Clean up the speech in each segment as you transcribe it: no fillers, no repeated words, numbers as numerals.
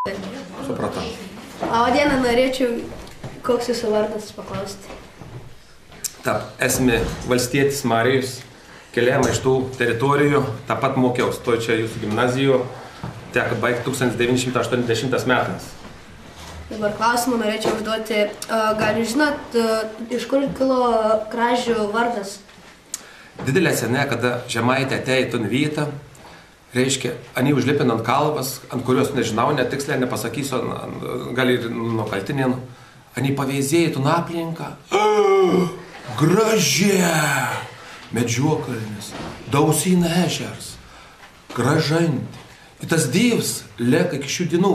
Supratau. O dieną norėčiau, koks jūsų vardas paklausti. Taip, esame valstietis Marijus, keliam iš tų teritorijų, tą pat mokiaus, to čia jūsų gimnazijų, teko baigti 1980 metais. Dabar klausimą norėčiau užduoti, gal jūs žinot, iš kur kilo Kražių vardas? Didelė senė, kada Žemaitė atėjo į Tunvytą, reiškia, ani užlipin ant kalvas, ant kurios nežinau, netiksliai nepasakysiu, gal ir nuo kaltinėnų, ani paveizėjai tu aplinką. Gražė! Medžiokalnis, Dausina ežers, gražanti. Ir tas Dievs lieka iki šių dienų.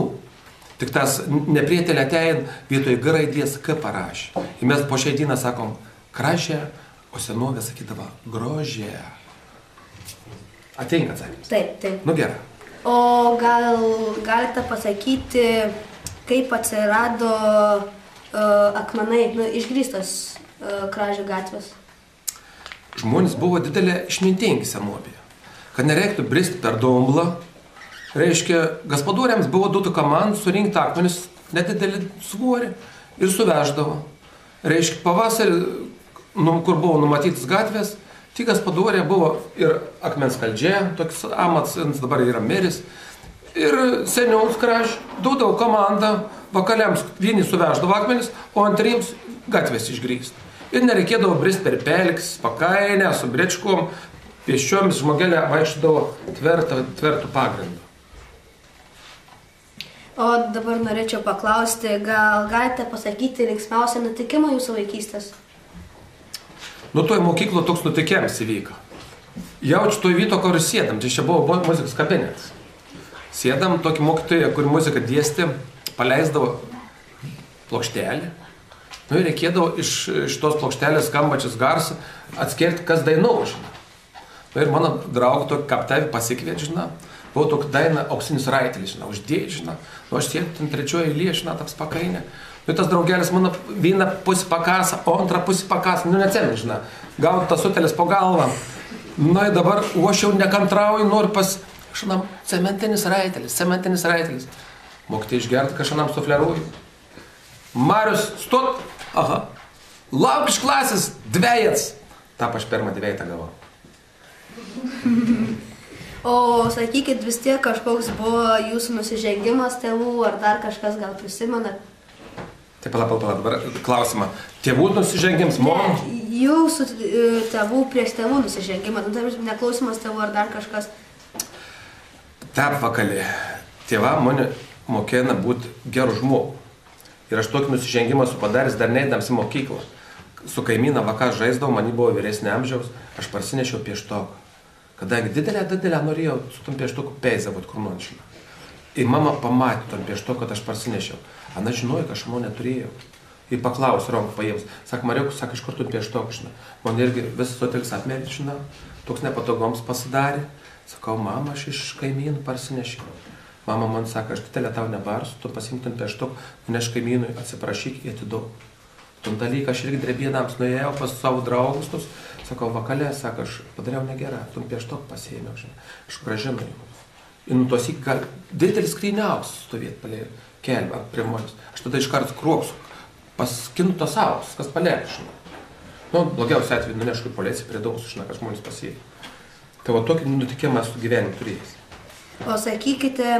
Tik tas neprietelė atein vietoj G raidės K parašė. Ir mes po šiai dieną sakom Kražė, o senovė sakydavo grožė. Ateina atsakymas. Taip. Nu gerai. O gal galite pasakyti, kaip atsirado akmenai, išgrįstas Kražių gatvės? Žmonės buvo didelė išmintingi senovėje. Kad nereiktų bristi per dumblą, reiškia, gaspadoriams buvo duotų komandų surinkti akmenis nedidelį svorį ir suveždavo. Reiškia, pavasarį, kur buvo numatytas gatvės, tik gaspadorė buvo ir akmens kaldžė, toks amats, dabar yra meris. Ir seniaus Kražių duodavo komandą, vakaliams vieni suveždavo akmenis, o antriems gatvės išgrįsti. Ir nereikėdavo brist per pelkis, pakainę, su brečkom, pėsčiomis žmogelė vaikščiodavo tvertų pagrindą. O dabar norėčiau paklausti, gal galite pasakyti linksmiausią nutikimą jūsų vaikystės? Nu, toj mokyklo toks nutikimas įvyko. Jaučiu toj vieto, kur sėdam, čia buvo muzikos kabinetas. Sėdam, tokį mokytoją, kur muziką dėstė, paleisdavo plokštelį. Nu ir reikėdavo iš tos plokštelės skambačius garsą atskirti, kas dainuoja, žinai. Nu ir mano draugų tokį kaptavį pasikviet, žinai. Buvo tokia daina Auksinis raitelis, žinai, uždėjai, žinai. Nu aš sėdžiu ten trečioje eilėje, žinai, taps pakainė. Nu tas draugelis mano vieną pusį pakasa, o antrą pusį pakasa, nu neatsimenu, žinai. Gauti tas sutelis po galvą. Nu ir dabar, o aš jau nekantrauju, noriu žinai, cementinis raitelis. Mokyti išgerti, kažkanam sufleruoju. Marius, stot! Aha. Lauk iš klasės, dvejats. Tap aš pirmą dvejatą gavau. O sakykit, vis tiek kažkoks buvo jūsų nusižengimas tėvų, ar dar kažkas gal prisimenat? Tai pala, dabar klausimą. Tėvų nusižengimas, mom? Jūsų tėvų prieš tėvų nusižengimas, neklausimas tėvų ar dar kažkas? Taip, vakalė. Tėva mane mokėna būti gerų žmogų. Ir aš tokį nusižengimą esu padaręs dar neįdams į mokyklą. Su kaimyną vakar žaisdavau, man buvo vyresnė amžiaus, aš parsinešiau pieštoką. Kadangi didelę norėjau su tom pieštoku peizavot kur nors. Ir mama pamatė tom pieštoku, kad aš parsinešiau. Ana žinojo, kad aš žinau neturėjau. Ir paklausė, ranką paėmus. Sak, Mariuk, sak, iš kur tu pieštoku, žinai. Man irgi visas sotelis apmėrė, žinai. Toks nepatogoms pasidarė. Sakau, mama, aš iš kaimynų parsinešiau. Mama man sako, aš didelę tau nebarsiu, tu pasimk ten pieštok, nuneš kaimynui, atsiprašyk, jie atiduok. Tom dalyką aš irgi drebėdams nuėjau pas savo draugus, sakau, vakalė, sako, aš padariau negerą, tom pieštok pasiėmiau, aš gražinu jums. Ir nutosik, gal didelis skryniaus stovėt palė kelbą prie manęs. Aš tada iškart kruopsiu, paskinu tos auks, kas palėk, žinai. Nu, blogiausia atveju nunešku į policiją prie daug, žinai, kad žmonės pasiėmė. Tai va tokį nutikimą esu gyvenime turėjęs. O sakykite,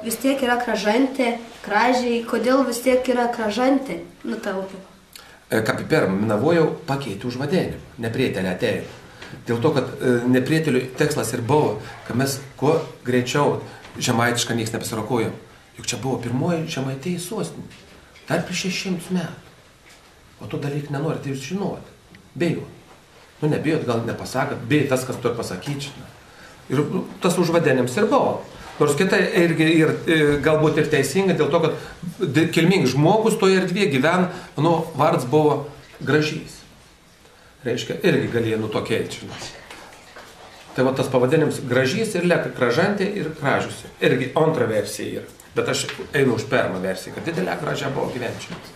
vis tiek yra Kražantė, Kražiai, kodėl vis tiek yra Kražantė? Nu, ta upė. Kaip į pirmą minavojau, pakeitė užvadėnį, neprietelė atėjo. Dėl to, kad neprietelių tikslas ir buvo, kad mes kuo greičiau žemaitišką nieks nepasirokojom. Juk čia buvo pirmoji žemaitėjai sostinė. Dar prieš 600 metų. O tu dalyk nenorite jūs žinoti. Bijot. Nu, nebijot, gal nepasakot, bijot tas, kas turi pasakyti. Ir tas užvadėniams ir buvo. Nors kitai irgi galbūt ir teisinga, dėl to, kad kilmingas žmogus toje erdvėje gyvena, mano vardas buvo Gražys. Reiškia, irgi galėjo nuo to kelti. Tai va tas pavadinimas Gražys ir lieka Kražantė ir Kražius. Irgi antra versija yra. Bet aš einu už pirmą versiją, kad didelė gražia buvo gyvenčiamas.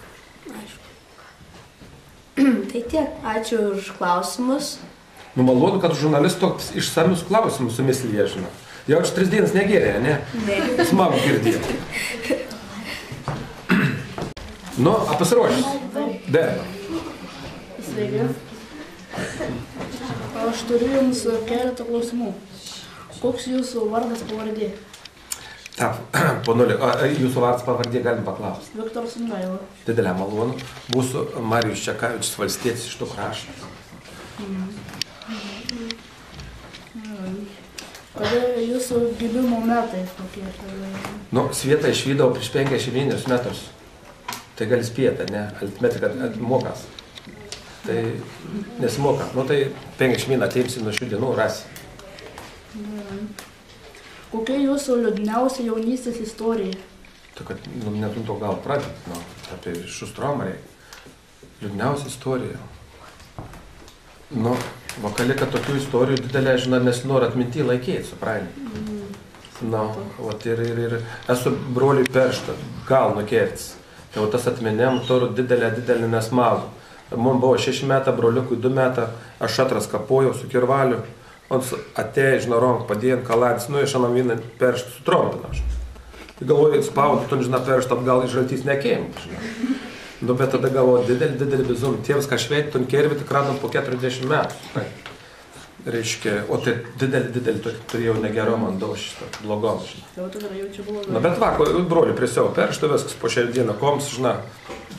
Tai tiek, ačiū už klausimus. Nu malonu, kad žurnalistų išsamius klausimus su mislyje žino. Jau čia 3 dienas negėrė, ne? Ne. Smagu girdėti. Nu, pasiruošęs? Dėkui. Sveiki. Aš turiu jums keletą klausimų. Koks jūsų vardas pavardė? Taip, ponuli, jūsų vardas pavardė galim paklausti. Viktoras Sungaila. Didelė malonu. Mūsų Marijus Čekavičius, valstietis iš tų kraštų. Kada jūsų gimimo metai kokie? Nu, Svietą išvydau prieš 51 metus. Tai gali spėti, ne? Aritmetika mokas. Tai nesimoka. Nu, tai 51 ateimsi nuo šių dienų, rasi. Kokia jūsų liūdniausia jaunystės istorija? Tai kad, nu, netum to gal pradėti, nu, apie Šustromą reikia. Liūdniausia istorija. Nu, vakali, kad tokių istorijų didelė, žinot, nesinori atminti laikyti, supranti. Nu, vat ir esu broliui perštą, gal nukėrtis. Tai va tas atminėm turiu didelę nesmagų. Man buvo 6 metai, broliukui 2 metai, aš atras kapojau su kirvaliu, on atėjo, žinorom, padėjant kaladis, nu, iš anam vieną perštą sutrumpina. Tai galvoju, spaudų, tu, žinai, perštą atgal iš žaltys nekėjim, žinai. Nu, bet tada galvoju, didelį bizum, tiems, ką šveiti, tu kervi, tik radom po 40 metų. Reiškia, o tai didelį, turėjau negero man daug šitą, blogom, žinai. Jau tada jau čia buvo. Na, bet va, broliu prisiau perštą, viskas po šią dieną, koms, žinai,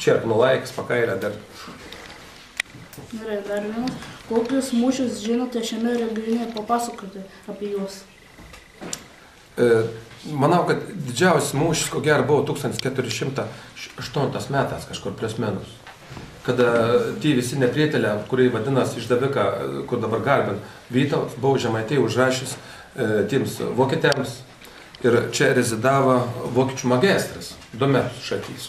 čerpnu laikas, pakairę dar. Gerai, dar vienas. Kokius mūšius žinote šiame regione, papasakoti apie juos? Manau, kad didžiausias mūšis, ko gero, buvo 1408 metas, kažkur plius minus. Kada tie visi neprietėlė, kurie vadinasi išdavika, kur dabar garbin, Vytautas, buvo Žemaitijai užrašęs tiems vokietėms ir čia rezidavo vokiečių magistras, 2 metus šatys.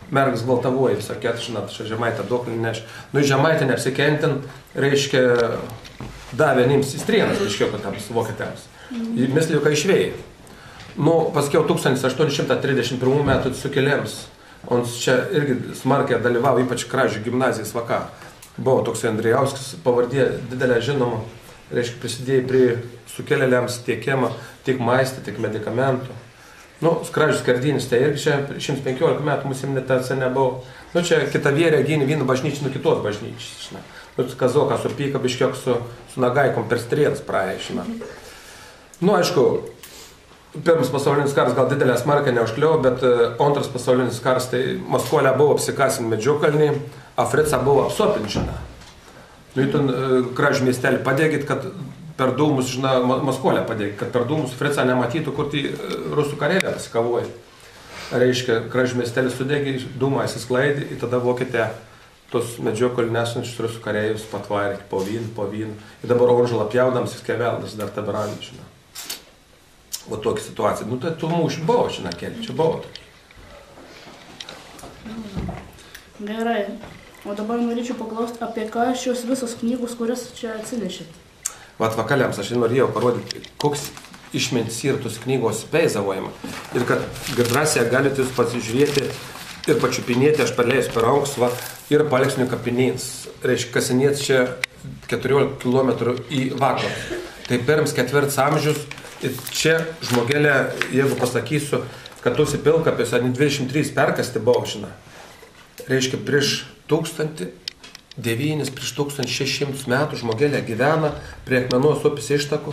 Mergas gvaltavoja visą ketą, žinot, čia Žemaitę duoklį neš. Nu, Žemaitę neapsikentin, reiškia, davė nims įstrienas, reiškia, kad tams vokietėms. Mes liuka išvėjai. Nu, paskiau 1831 metų sukėlėms. On čia irgi smarkiai dalyvavo, ypač Kražių gimnazijos vaka. Buvo toks Andrijauskis, pavardė didelė žinoma, reiškia prisidėjo prie sukėlėliams tiekimą, tiek maistą, tiek medikamentų. Nu, Kražių skardinys, tai irgi čia 115 metų mūsų imitacija nebuvo. Nu, čia kita vėrė gynė vieną bažnyčią nuo kitos bažnyčios. Nu, kazoką supyka biškiok su nagaikom per strėdas praėjo. Nu, aišku, Pirmas pasaulinis karas gal didelę smarką neužkliau, bet antras pasaulinis karas, tai Maskvolė buvo apsikasin Medžiokalnį, a Frica buvo apsopinčina. Nu, ten Kražių miestelį padėgit, kad per dūmus, žinai, Maskvolė padėgit, kad per dūmus Frica nematytų, kur tai rusų karėlė pasikavoja. Reiškia, Kražių miestelį sudėgė, dūmą įsisklaidė, ir tada vokietė tos Medžiokalį nesančius rusų karėjus patvarė po vyną. Ir dabar Oržalą pjaudams, jis keveldas dar taberami, žinai. O tokia situacija. Nu, tai tų mūšių buvo, žinai, keli, čia buvo tokie. Gerai. O dabar norėčiau paklausti, apie ką šios visos knygos, kurias čia atsinešėt? Vat vakaliams aš norėjau parodyti, koks išmintis yra tos knygos peizavojama. Ir kad drąsiai galite jūs pasižiūrėti ir pačiupinėti, aš parleisiu per auks, va, ir Paleksnių kapinys. Reiškia, kasinėts čia 14 km į vakarus. Tai perims 4 amžius. Ir čia žmogelė, jeigu pasakysiu, kad tuose pilkapiuose 23 perkasti buvo, žinai. Reiškia, prieš 1009, prieš 1600 metų žmogelė gyvena prie Akmenos upės ištakų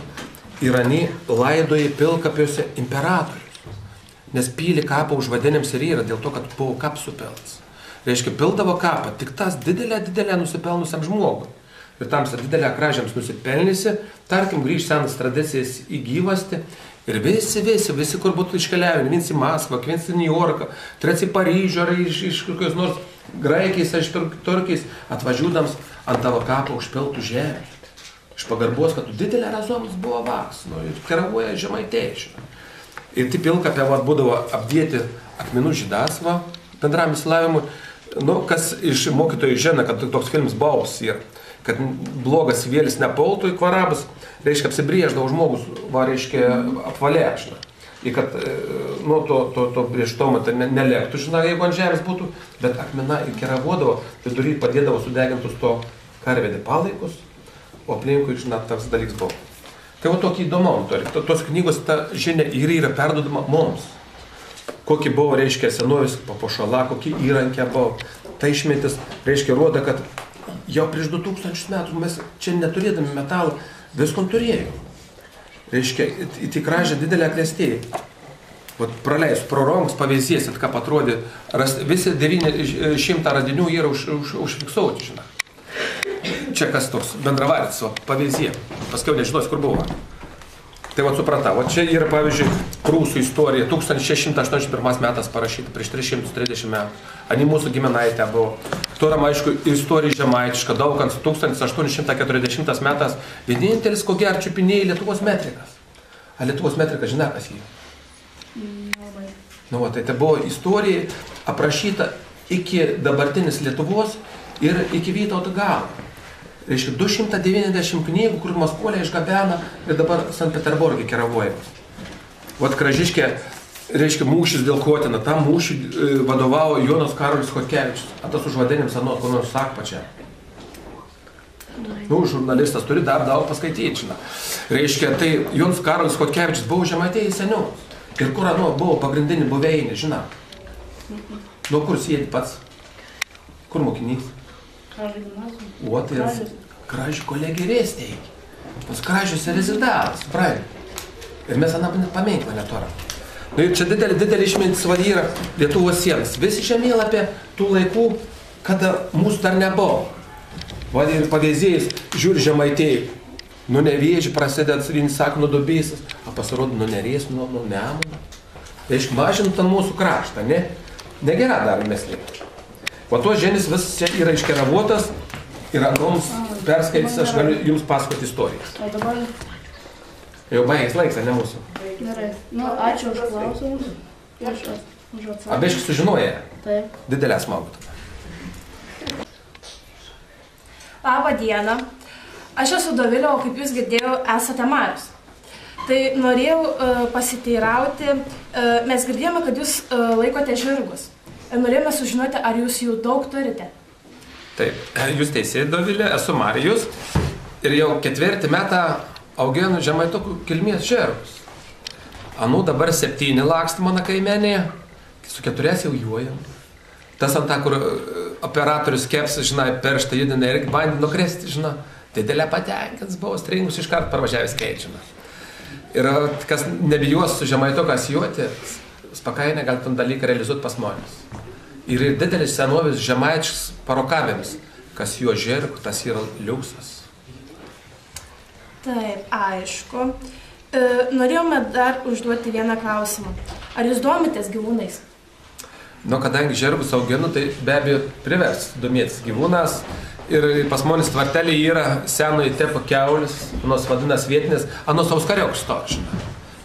ir anie laidoja pilkapiuose imperatorius. Nes pylė kapą užvadinėms ir yra dėl to, kad buvo kapsupels. Reiškia, pildavo kapą tik tas didelė nusipelnusiam žmogui. Ir tam didelę kražiams nusipelnysi, tarkim, grįž senas tradicijas į gyvastį ir visi, kur būtų iškeliavę, viens į Maskvą, viens į New Yorką, trets į Paryžių ar iš kokios nors Graikijos, iš Turkijos, atvažiūdams ant tavo kapo užpiltų žemę. Iš pagarbos, kad didelė razomas buvo vaks, nu, ir keravoja Žemaitėčių. Ir taip pilkapė būdavo apdėti akmenų žydasvą bendram įsilavimui. Nu, kas iš mokytojų žino, kad toks filmas Baubs yra. Kad blogas vėlis nepultų į kvarabus, reiškia, apsibrėždavo žmogus, va, reiškia, apvalėkšna. Ir kad, nu, to brėžtomą tai nelektų, žinai, jeigu ant žemės būtų, bet akmena įkeravodavo, vidury padėdavo sudegintus to karvedį palaikus, o aplinkui, žinai, toks dalyks buvo. Tai va tokį įdomą turi. Tos knygos ta žinia ir yra perdodama mums. Kokie buvo, reiškia, senovis papuošala, kokie įrankė buvo. Tai išmintis, reiškia, rodo, kad jau prieš 2000 metų mes čia neturėdami metalą viskom turėjome. Reiškia, į gražią didelę klestėjį. Vat praleis proroms pavyzdys, ką patrodė, visi 900 radinių yra užfiksuoti, žinai. Čia kas toks bendravaris, pavyzdys. Paskiau nežinos, kur buvo. Tai va supratau, čia yra, pavyzdžiui, prūsų istorija, 1681 metas parašyta, prieš 330 metų. Ani mūsų giminaitė buvo. Turim, aišku, istorija žemaitiška, Daukants 1840 metas, vienintelis, ko gero čiupinėjai Lietuvos metrikas. A Lietuvos metrikas, žinai, kas jį? Nu, tai buvo istorija aprašyta iki dabartinis Lietuvos ir iki Vytauto galo. Reiškia, 290 knygų, kur Maskvolė išgabena ir dabar Sankt Peterburgė keravojamas. Vat Kražiškė, reiškia, mūšis dėl Kotina. Tam mūšį vadovavo Jonas Karolis Chodkevičius. A tas užvadėnim senos, ko nors sak pačia. Nu, žurnalistas turi dar daug paskaityti, žinai. Reiškia, tai Jonas Karolis Chodkevičius buvo Žemaitijai seniau. Ir kur buvo pagrindinį buveinį, žinai. Nu, kur sėdi pats? Kur mokinys? O, tai Kražių kolegija rėstė. Pas Kražius rezidavas, praeitį. Ir mes anapinę paminklą neturim. Nu, ir čia didelį išmintis yra Lietuvos sienas. Visi žemėlapė tų laikų, kada mūsų dar nebuvo. Vad ir pavyzdys, žiūri Žemaitijai. Nu, Nevėžį prasideda, vieni sako, nuo Dubysos, o pasirodo, nuo Neries, nuo Nemuno. Reiškia, mažinta mūsų kraštą, ne? Negera dar mes lieka. O to ženis vis čia yra iškeravotas ir anoms perskaitys, aš galiu jums pasakoti istorijas. O dabar... Jau baigęs laiks, ne mūsų? Gerai. Nu, ačiū už klausimus. Už atsakymą. Abiškai sužinoję? Taip. Didelę smagų. Labą dieną. Aš esu Dovilė, o kaip jūs girdėjau, esate Marius. Tai norėjau pasiteirauti, mes girdėjome, kad jūs laikote žirgus. Norėjome sužinoti, ar jūs jų daug turite. Taip, jūs teisė, Dovilė, esu Marijus ir jau 4 metą auginu žemaitokų kilmės žirgus. Anų dabar 7 laksti mano kaimenėje, su 4 jau juojam. Tas ant tą, kur operatorius keps, žinai, perštą judina ir bandė nukresti, žinai, didelė patenkins buvo, stringus iškart parvažiavęs keičiama. Ir kas nebijos su žemaitokas juoti, spakainę gal tą dalyką realizuoti pas žmonės. Ir didelis senovis žemaičius parokavėms, kas juo žirgų, tas yra liuksas. Taip, aišku. Norėjome dar užduoti vieną klausimą. Ar jūs domitės gyvūnais? Nu, kadangi žirgus auginu, tai be abejo privers domėtis gyvūnas. Ir pas žmonės tvartelį yra senoji tepo keulis, anos vadinas vietinis, anos auskariukas toks.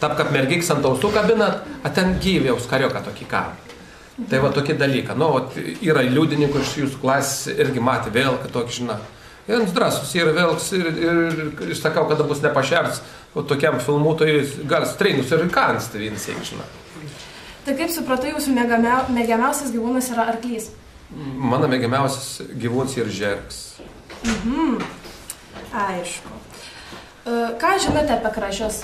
Tap, kad mergiks ant ausų kabinat, a ten gyvė auskariuką tokį kabą. Tai va tokie dalykai. Nu, yra liudininkų iš jūsų klasės irgi matė vėlką tokį, žinai. Ir drąsus yra vėlks ir sakau, kada bus nepašers, o tokiam filmuotojui gal stringus ir kansti viensiai, žinai. Tai kaip supratai, jūsų mėgiamiausias gyvūnas yra arklys? Mano mėgiamiausias gyvūnas yra žirgas. Aišku. Ką žinote apie kražius?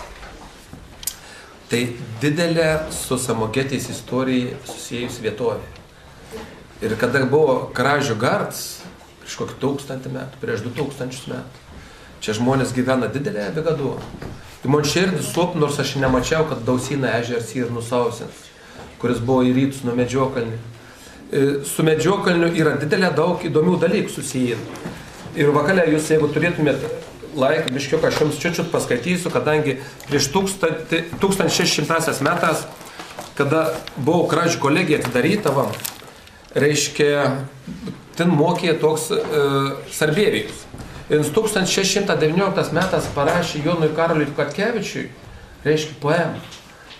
Tai didelė su Samokėtės istorija susijus vietovė. Ir kada buvo Kražių gards, prieš kokį 1000 metų, prieš 2000 metų, čia žmonės gyvena didelėje Begadu. Tai man širdis suop, nors aš nemačiau, kad Dausina ežeras yra nusausins, kuris buvo į rytus nuo Medžiokalnių. Su Medžiokalniu yra didelė daug įdomių dalykų susiję. Ir vakale jūs, jeigu turėtumėt laiką, biškiuk, aš jums čiut paskaitysiu, kadangi prieš 1600 metas, kada buvo Kražių kolegija atidaryta, reiškia, ten mokė toks Sarbievijus. Ir 1619 metas parašė Jonui Karoliui Chodkevičiui, reiškia, poemą.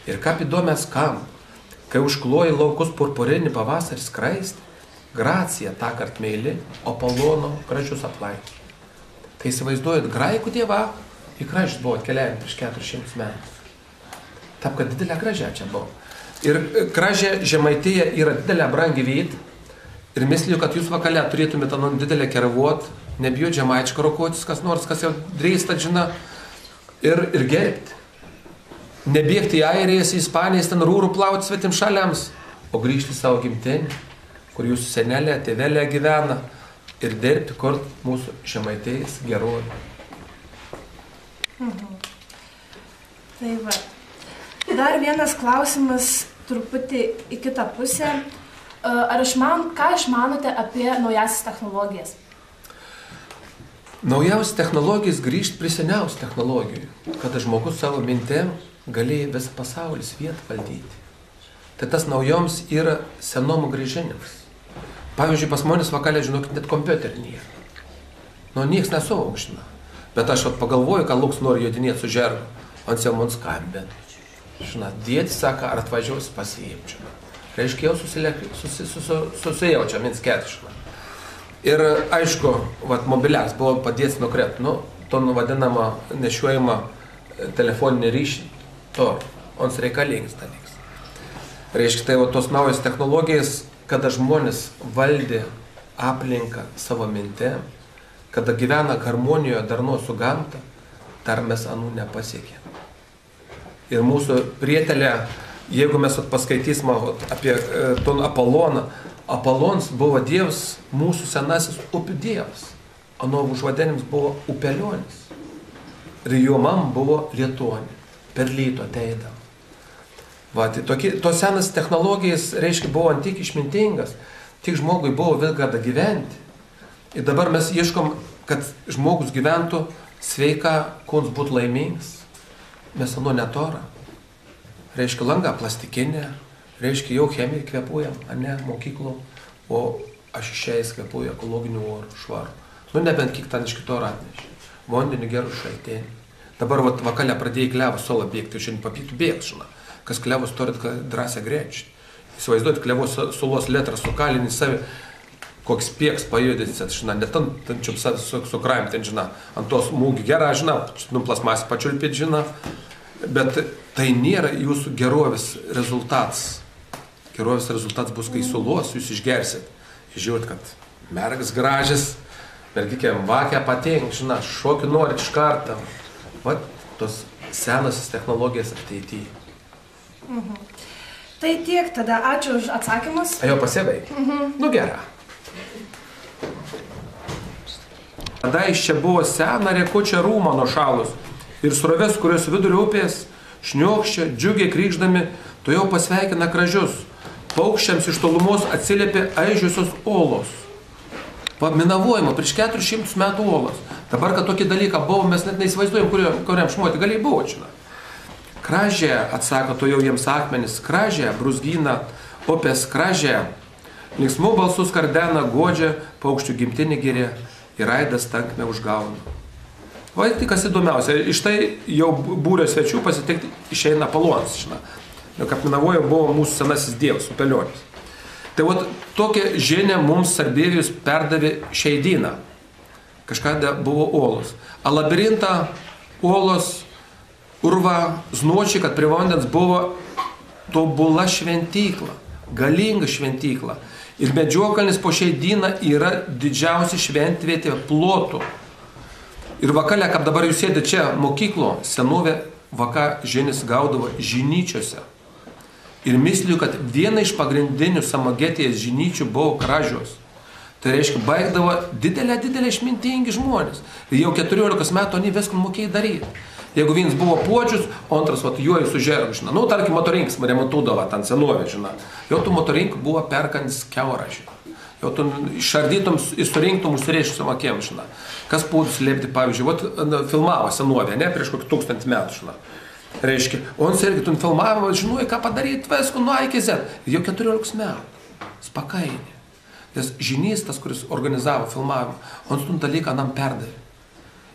Ir kaip įdomės kam, kai užkloja laukus purpurinį pavasarį skraisti, Gracija tąkart meili, Apolono kražius aplankė. Tai įsivaizduojat, graikų dievą į Kražius buvo atkeliavę prieš 400 metų. Taip, kad didelė Kražė čia buvo. Ir Kražė Žemaitija yra didelė brangi vieta. Ir misliu, kad jūs vakale turėtumėte didelę keravot, nebijot žemaičiką rokotis, kas nors, kas jau drįsta, žina. ir gerbti. Nebėgti į Airijas, į Ispanijas, ten rūrų plauti svetim šaliams, o grįžti savo gimtinį, kur jūsų senelė, tėvelė gyvena ir dirbti, kur mūsų žemaitėjais gerovė. Tai va. Dar vienas klausimas truputį į kitą pusę. Ką išmanote apie naujasis technologijas? Naujausias technologijas grįžti prie seniausių technologijų, kada žmogus savo mintėm galėjo visą pasaulį vietą valdyti. Tai tas naujoms yra senomų grįžinimas. Pavyzdžiui, pas manęs vakalė, žinokit, net kompiuterį nėra. Nieks nesuaukština. Bet aš pagalvoju, kad Luks nori jodinėti su žergu. On jau man skambina. Žinot, dėti sako, ar atvažiuosi pasiimčiau. Reiškia, jau susijaučia mins ketšina. Ir aišku, mobiliakas buvo padėts nukret, to vadinamą nešiuojamą telefoninį ryšį, ons reikalingas dalykas. Reiškia, tai tos naujas technologijas, kada žmonės valdė aplinką savo mintėm, kada gyvena harmonijoje darno su gamta, dar mes anų nepasiekėme. Ir mūsų prietelė, jeigu mes paskaitysime apie ton Apoloną, Apolons buvo dievas, mūsų senasis upių dievas. Ano užvadenims buvo upelionis. Ir jo mam buvo lietuonė. Per lyto ateidavo. Tai tos senas technologijas, reiškia, buvo antik išmintingas. Tik žmogui buvo vilgada gyventi. Ir dabar mes ieškom, kad žmogus gyventų sveika, kūnas būtų laimingas. Mes ano netorą. Reiškia, langą plastikinę, reiškia, jau chemiją kvepuojam, mokyklų, o aš išėjęs kvepuoju ekologinių orų, švarų. Nebent kiek ten iš kito atnešė. Vandenį gerų šaltenį. Dabar vakalę pradėjai klevus solą bėgti, šiandien papytų bėgs, žinai. Kas klevus turit drąsią grėčti. Įsivaizduoti, klevus sulos letrą sukalinį savi, koks pieks pajudinsit, žinai, net ten čiup su kraim, ten, žinai, ant tos mūgį gerą, žinai, plasmasį pačiulpėt, žinai. Bet tai nėra jūsų gerovės rezultatas. Gerovės rezultatas bus, kai sulos jūs išgersit. Žiūrėt, kad mergas gražis, mergikė vakia patenk, žinai, šokį norit iš karto. Vat tos senasis technologijas ateityje. Tai tiek, tada ačiū už atsakymus. Jau pasibaigė? Gera. Tada iš čia buvo sena riekučia rūma nušalus. Ir srovės, kurios vidurio upės šniokščia, džiugiai krykšdami, to jau pasveikina kražius. Paukščiams iš tolumos atsiliepė aižiusios olos. Paminavojama prieš 400 metų olos. Dabar, kad tokį dalyką buvo, mes net neįsivaizduojam, kuriam šmuoti galiai buvo, žinai. Kražė, atsako to jau jiems akmenis, kražė, brūzgyna, upės kražė, linksmų balsų skardena, godžia, paukščių gimtinį gyrė ir aidas tankme užgauna. O tai kas įdomiausia, iš tai jau būrio svečių pasitikti išeina Apolonas, žinai. Kaip minavojo, buvo mūsų senasis dievas, upelionis. Tai tokią žinią mums Sarbėvijus perdavė šiai dieną. Kažkada buvo olos. A labirintą olos urva znočiai, kad prie vandens buvo tobula šventykla, galinga šventykla. Ir Medžiokalnis po šiai dieną yra didžiausia šventvietė plotų. Ir vakalė, kaip dabar jūs sėdė čia mokyklo, senovė vaka žinis gaudavo žinyčiuose. Ir misliu, kad viena iš pagrindinių Samagetijos žinyčių buvo kražios. Tai reiškia, baigdavo didelė išmintingi žmonės. Ir jau 14 metų oni viską mokėjo daryti. Jeigu vienas buvo puodžius, o antras juoj su žergu, žinai. Tarkim, motorinkas remontūdavo ten senovė, žinai. Jau tų motorink buvo perkandis keurą, žinai. Jau tu išardytum ir surinktum užsireišusiam akiem, žinai. Kas pūdus lėpti, pavyzdžiui, filmavo senovė, ne, prieš kokį 1000 metų, žinai. Reiškia, on irgi tu filmavimo, žinojai, ką padaryti, viską nuo A iki Z. Jau 14 metų. Spakainė. Nes žinys tas, kuris organizavo filmavimą, on tą dalyką nam perdavė.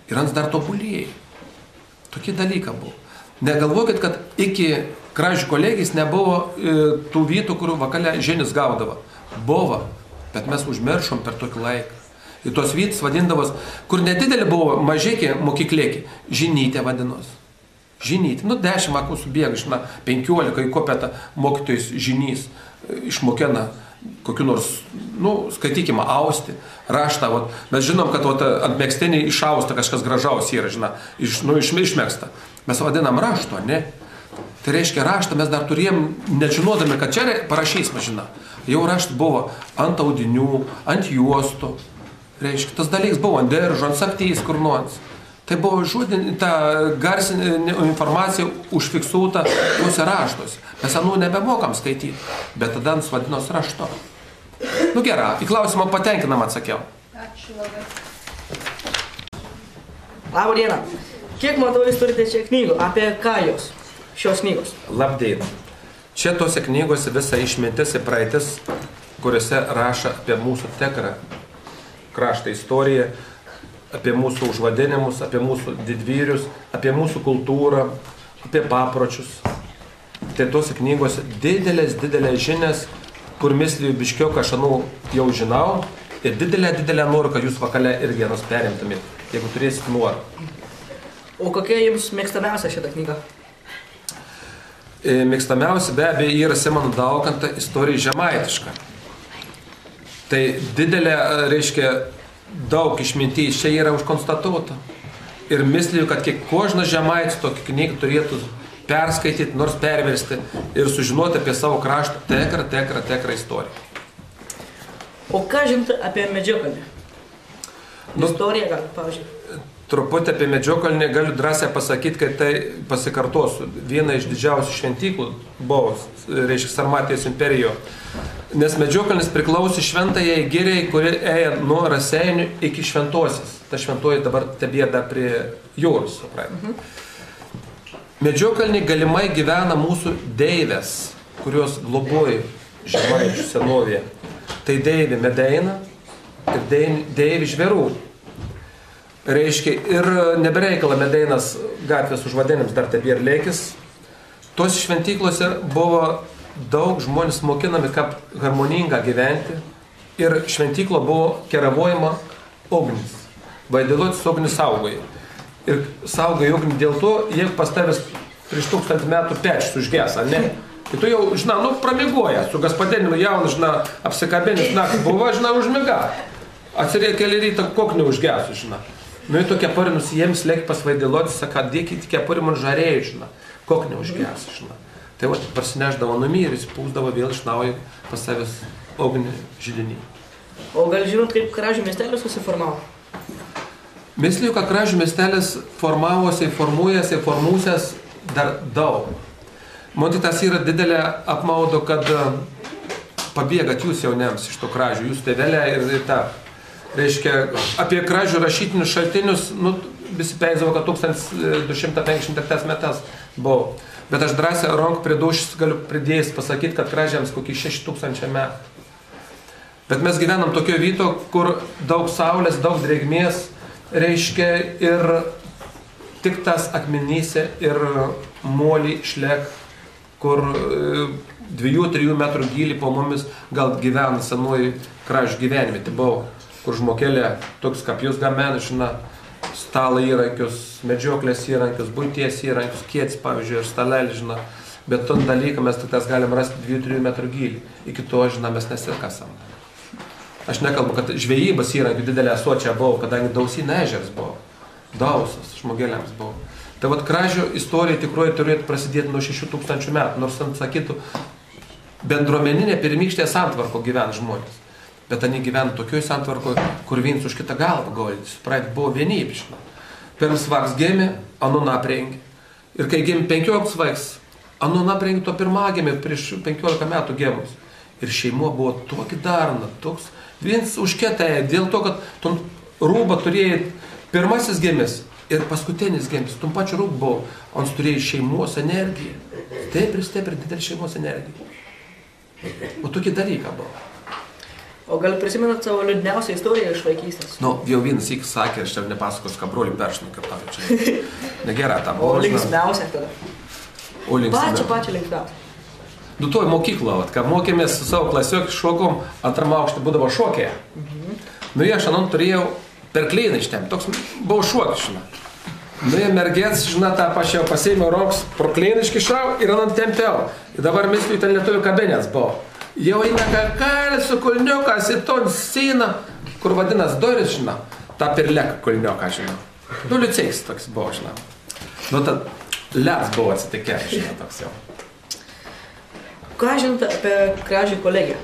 Ir ans dar tobulėjai. Tokie dalykai buvo. Negalvokit, kad iki kražių kolegijos nebuvo tų vietų, kur vakalė žinis gaudavo. Buvo, bet mes užmiršom per tokį laiką. Ir tos vietos vadindavos, kur nedidelė buvo mažėkė mokyklėkė, žinytė vadinos. Žinytė. 10 vakų subėga, žinai, 15 į kopetą mokytojus žinys išmokina kokiu nors, skaitykime, austi, raštą. Mes žinom, kad ant megztinį išausta kažkas gražaus yra, išmegzta. Mes vadinam rašto, ne? Tai reiškia, raštą mes dar turėjom, nežinodami, kad čia parašys mašina. Jau raštas buvo ant audinių, ant juostų. Reiškia, tas dalykas buvo ant diržo, ant sagtys, kur nors. Tai buvo ta garsinė informacija užfiksuota tuose raštuose. Mes anų nebemokam skaityti, bet tada ant vadinos rašto. Gerai, į klausimą patenkinam atsakiau. Ačiū labai. Labą dieną. Kiek matau, jūs turite čia knygų? Apie ką jos? Šios knygos? Labdiena. Čia tose knygose visa išmintis ir praeitis, kuriuose rašo apie mūsų tikrą kraštą istoriją, apie mūsų užvadinimus, apie mūsų didvyrius, apie mūsų kultūrą, apie papročius. Tai tose knygose didelės žinias, kur mislijų biškiok aš jau žinau, ir didelę noriu, kad jūs vakale irgi jas perimtumėt, jeigu turėsit norą. O kokia jums mėgstamiausia šitą knygą? Mėgstamiausia be abejo yra Simono Daukanto istorija žemaitiška. Tai didelė, reiškia, daug išmintys čia yra užkonstatuota. Ir mislijų, kad kiekvienas žemaitis tokį knygą turėtų perskaityti, nors perversti ir sužinoti apie savo kraštą tikrą istoriją. O ką žinote apie Medžiokalnį? Istoriją gal, pavyzdžiui? Truputį apie Medžiokalnį galiu drąsiai pasakyti, kad tai pasikartosiu. Viena iš didžiausių šventyklų buvo, reiškia, Sarmatijos imperijoje. Nes Medžiokalnis priklausė šventajai giriai, kuri ėjo nuo Raseinių iki Šventosios. Ta šventoji dabar tebėda prie jūros. Medžiokalnį galimai gyvena mūsų deivės, kurios globoja žemaičių senovėje. Tai deivė Medeina ir deivė Žvėrų. Reiškia, ir nebereikala Medeinas gatvės užvadinims dar tebėr lėkis. Tos šventyklose buvo daug žmonės mokinami, kaip harmoninga gyventi. Ir šventyklo buvo keravojama ugnis. Vaidiluotis ugnis saugoja. Ir saugoja ugnį dėl to, jeigu pas tavęs prieš 1000 metų pečis užgesa, ne? Tai tu jau, pramiegoja, su gaspadeniu jaunas, apsikabenis, buvo, užmiga. Atsirėjo keli rytą koknių užgesų, į to kepurinus jiems lėk pas Vaidiluotis, saka, dėkit kepurį man žarėjų, koknių užgesų, Tai parsineždavo namį ir jis pūsdavo vėl iš naujo pas savęs ugnį židinį. O gal žinot, kaip Kražių miestelis susiformavo? Mislijų, kad Kražių miestelis formuosias dar daug. Man tas yra didelė apmaudo, kad pabėgat jūs jauniams iš to Kražių, jūs tėvelė ir ta. Reiškia, apie Kražių rašytinius šaltinius, visi peizavo, kad 1250 metas buvo. Bet aš drąsiai ranką pridūšęs galiu pridėjęs pasakyti, kad Kražiams kokį 6000 metų. Bet mes gyvenam tokio vieto, kur daug saulės, daug drėgmės, reiškia, ir tik tas akmenyse ir molį šlek, kur 2-3 metrų gylį po mumis gal gyvena senuoji Kražių gyvenime. Tai buvo, kur žmokėlė toks kapius gamena, stalo įrankius, medžioklės įrankius, buities įrankius, kėtis, pavyzdžiui, ir stalelį, bet ton dalyką mes tik tas galim rasti 2-3 metrų gylį. Iki to, mes nesirkasam. Aš nekalbu, kad žvejybos įrankių didelė asočia buvo, kadangi Dausyno ežeras buvo. Dausas žmogėliams buvo. Tai Kražių istorija tikroji turėtų prasidėti nuo 6000 metų, nors ant sakytų, bendruomeninė pirmykštė santvarko gyvena žmonės. Bet они gyvena tokioj santvarkoje, kur viens už kitą galvą guli. Suprat, buvo vienybišna. Pirms vaks gėmė, anu naprengi. Ir kai gėmė 15 vaks, anu naprengi to pirmagėmė prieš 15 metų gėmus. Ir šeimo buvo tokį darna, toks viens už kitą, dėl to, kad tu rūbą turėjai pirmasis gėmis ir paskutinis gėmis. Tu pačiu rūbą buvo, on turėjai šeimos energiją. Stipri didelį šeimos energiją. O tokį dalyką buvo. O gal prisimenat savo liūdniausią istoriją iš vaikystės? Jau vienas iki sakė, aš čia nepasakos, ką brolių peršnų kartavo čia. Negerai tą buvo. O linksmiausia tada? O linksmiausia. Pačią linksmiausia. Toj mokyklo, kai mokėmės su savo klasiok šokom, antram aukštį būdavo šokėje. Aš anon turėjau per kleiną ištempti, toks buvo šokis, mergėts, tą pačią pasėmiau roks, pro kleiną iškišau ir anon tempiau. Ir dabar misliui ten lietuvių kabinės buvo. Jau eina kakalis su kulniukas į ton sceną, kur vadinas Doris, žinau, tą pirleką kulniuką, žinau. Nu, liuceis toks buvo, žinau. Nu, tad lets buvo atsitikę, žinau, toks jau. Ką žinote apie Kražių kolegiją?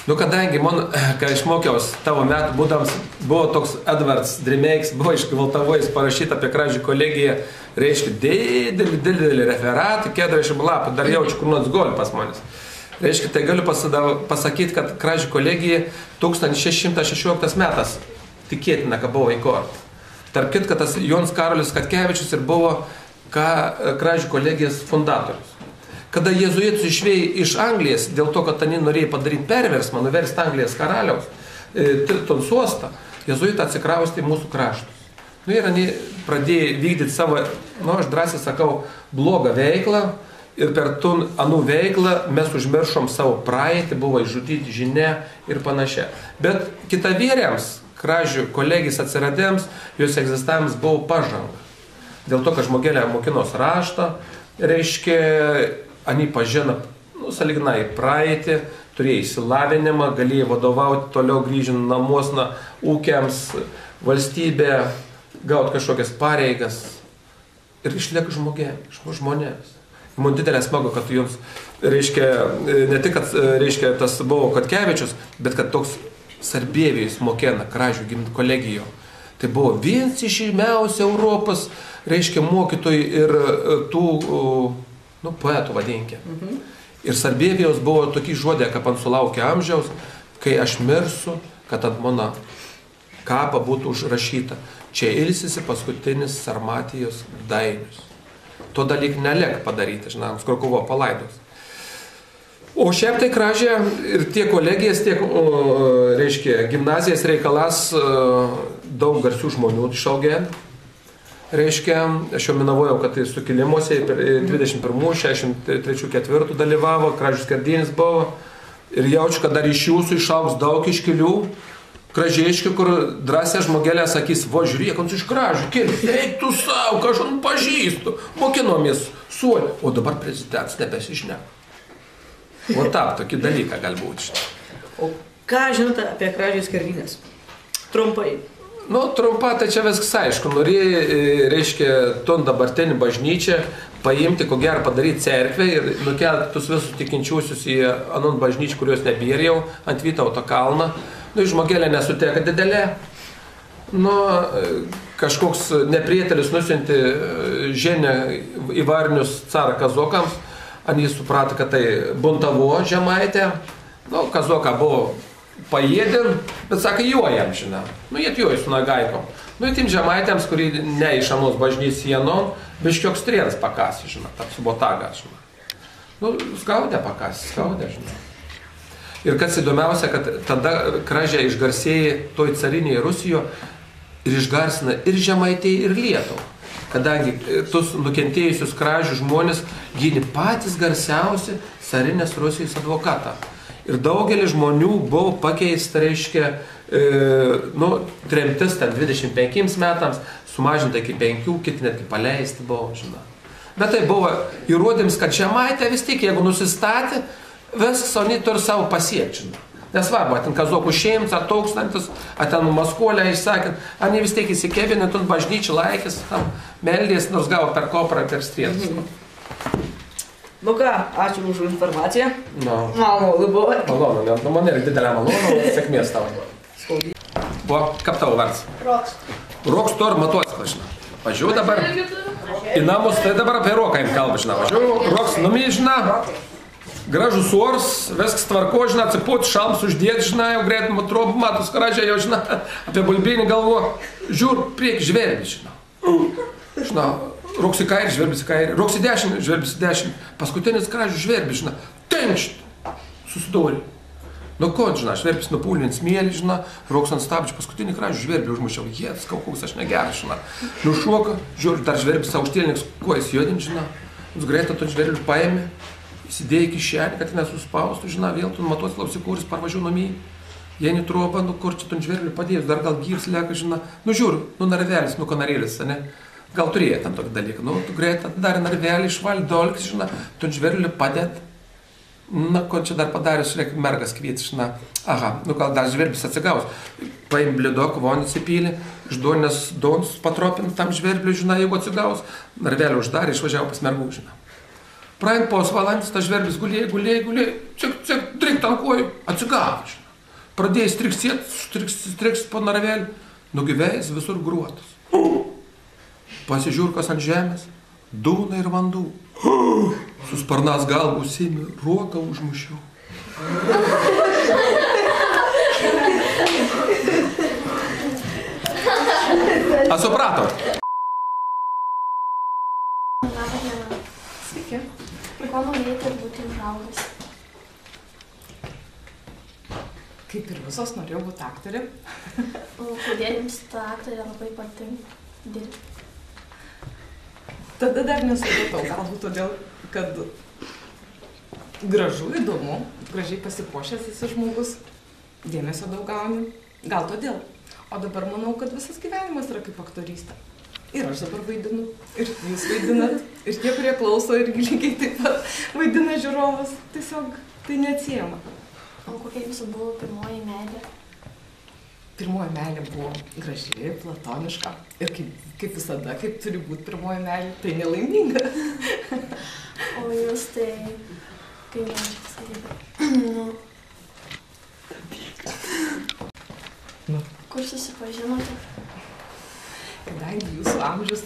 Nu, kadangi man, kai aš mokiaus tavo metų būdams, buvo toks Edvards Drimeiks, buvo iš Valtavojus parašyta apie Kražių kolegiją, reiškia, didelį referatą, 40 lapų, dar jaučiu, kur nors goli pas manęs. Reiškia, tai galiu pasakyti, kad Kražių kolegija 1616 metas tikėtina, kad buvo įkurta. Tarp kitko, tas Jonas Karolis Katkevičius ir buvo Kražių kolegijos fundatorius. Kada jėzuitus išvėjo iš Anglijos, dėl to, kad ten norėjo padaryti perversmą, nuversti Anglijos karaliaus, Tilton sostą, jėzuitai atsikraustė į mūsų kraštus. Nu, ir jie pradėjo vykdyti savo, nu, aš drąsiai sakau, blogą veiklą, ir per anų veiklą mes užmiršom savo praeitį, buvo išžudyti žinia ir panašiai. Bet kitavėriams, Kražių kolegijos atsiradėms, jos egzistavimas buvo pažanga. Dėl to, kad žmogelė mokinos raštą, reiškia, ani pažino, nu, sąlyginai praeitį, turėjo įsilavinimą, galėjo vadovauti toliau grįžint namuos, ūkiams, valstybė, gauti kažkokias pareigas ir išlieka žmonėms. Man didelė smagu, kad jums, reiškia, ne tik, kad, reiškia, tas buvo Katkevičius, bet kad toks Sarbievijus Mokėna, Kražių kolegijo. Tai buvo vienas iš žymiausių Europos, reiškia, mokytojų ir tų, nu, poetų vadinkė. Ir Sarbievijos buvo tokie žodė, kad man sulaukė amžiaus, kai aš mirsiu, kad ant mano kapą būtų užrašyta. Čia ilsisi paskutinis Sarmatijos Dainius. To dalyk neliek padaryti, žinai, kur buvo palaidos. O šiaip tai Kražė ir tiek kolegijas, tiek, reiškia, gimnazijas reikalas daug garsių žmonių išaugė. Reiškia, aš jau minavojau, kad tai sukilimuose per 21-63-4 dalyvavo, Kražių skerdienis buvo. Ir jaučiu, kad dar iš jūsų išaugs daug iškilių kražėškių, kur drąsiai žmogelė sakys, va, žiūrėk, ant iš Kražių, eik tu savo, kažką pažįstu, mokinomės suolį. O dabar prezidentas nebesišneka. O taip, tokį dalyką galbūt. O ką žinote apie Kražių skerdynės? Trumpai. Nu, trumpa, tai čia viskas aišku. Norėjai, reiškia, ton dabartinį bažnyčią paimti, ko gero padaryti cerkvę ir nukelti tus visus tikinčiusius į anon bažnyčią, kurios nebėra jau, ant Vytauto kalną. Nu, žmogelė nesuteka didelė. Nu, kažkoks neprietėlis nusiunti žinią įvarinius carą kazokams. Jis suprato, kad tai buntavo žemaitė. Nu, kazoką buvo paėdin, bet sako, juojam, žinau. Nu, jie juoj su nagaikom. Nu, tim žemaitėms, kurį ne iš anos bažnys sienon, biškiok strėnas pakasi, žinau, tarp subotagą, žinau. Nu, skaudė pakasi, žinau. Ir kas įdomiausia, kad tada Kražė išgarsėjai toj carinėje Rusijoje ir išgarsina ir Žemaitėje, ir Lietuvą. Kadangi tus nukentėjusius Kražių žmonės gynė patys garsiausi carinės Rusijos advokatą. Ir daugelis žmonių buvo pakeista, reiškia, nu, tremtis ten 25 metams, sumažinta iki 5, kiti netgi paleisti buvo, žinau. Bet tai buvo įrodymas, kad Žemaitė vis tik, jeigu nusistatė, viskas oni turi savo pasiekti, žinau. Nesvarbu, ten kazokų šeims, ar tūkstantis, ar ten Maskuolę išsakant, ar ne vis tiek įsikėbinė, tu bažnyčių laikės, tam meldės, nors gavo per koprą, per strėtus. Nu ką, ačiū už informaciją. No. Malonu buvo. Malonu, ne, nu man yra didelė malonu, sėkmės tavo. Buvo, kaip tavo vardas? Roks. Roks to ir matuos, žinau. Važiuoju dabar į namus, tai dabar apie roką jam kalba, žinau. Važiuoju, Roks numyžina. Gražus oras, viskas tvarko, žinai, atsipūti, šalms uždėti, žinai, jau greit matus Kražiai, jau, žinai, apie bulbinį galvo, žiūr, prieki žverbį, žinai. Žinai, Roks į kairį, žverbis į kairį, Roks į dešinį, žverbis į dešinį, paskutinis Kražių žverbis, žinai, tenšt, susidūrė. Nu ko, žinai, žverbis nupūlint smėlį, žinai, Roks ant stabdžių, paskutinį Kražių žverbį užmušiau, jėtas, kaukus, aš negeras, žinai. Nušoka, žiūr, dar žverbis aukštielniks, kuo jis jodin, žinai, jis greitą to žverbį paėmė. Įsidėjai kišenį, kad nesuspaustų, žinai, vėl tu matuos lausikūris, parvažiu namį. Jie netroba, nu kur čia tu žverlių padėjus, dar gal gyvs leka, žinai. Nu žiūr, nu narvelis, nu kanarėlis, ne? Gal turėjai tam tokį dalyką. Nu, tu greit dar narvelį išvalį dolkis, žinai, tu žverlių padėt. Na, ko čia dar padarius, žiūrėk, mergas kvietišna. Aha, nu gal dar žverbis atsigaus. Paim blidok, vonis įpylį, iš duonės dons patropint tam žverbliui, žinai, jeigu atsigaus. Narvelį uždarė, išvažiavo pas mergų, žinai. Praeint po valandės, tas žverbis gulėjo, cik, drink ant kojų, atsigavo, žinai. Pradėjai striks po narvelį, nugyvėjęs visur gruotus. Pasižiūrkas ant žemės, dūna ir vandų. Su sparnas galvų sėmė, ruoką užmušiau. A suprato? Labą dieną. Sveiki. Ko norėjote būti užaugęs? Kaip ir visos norėjau būti aktorė. Kodėl jums ta aktorė labai patinka dirbti? Tada dar nesupratau, galbūt todėl, kad gražu, įdomu, gražiai pasipuošęs esi žmogus, dėmesio daug gauni, gal todėl. O dabar manau, kad visas gyvenimas yra kaip aktorystė. Ir aš dabar vaidinu, ir jūs vaidinat, ir tie, kurie klauso, irgi lygiai taip pat vaidina žiūrovas. Tiesiog tai neatsiejama. O kokia jūsų buvo pirmoji meilė? Pirmoji meilė buvo graži, platoniška. Ir kaip visada, kaip turi būti pirmoji meilė, tai nelaiminga. O jūs tai, kaip man čia pasakyti? Kur susipažinote? Kadangi jūsų amžius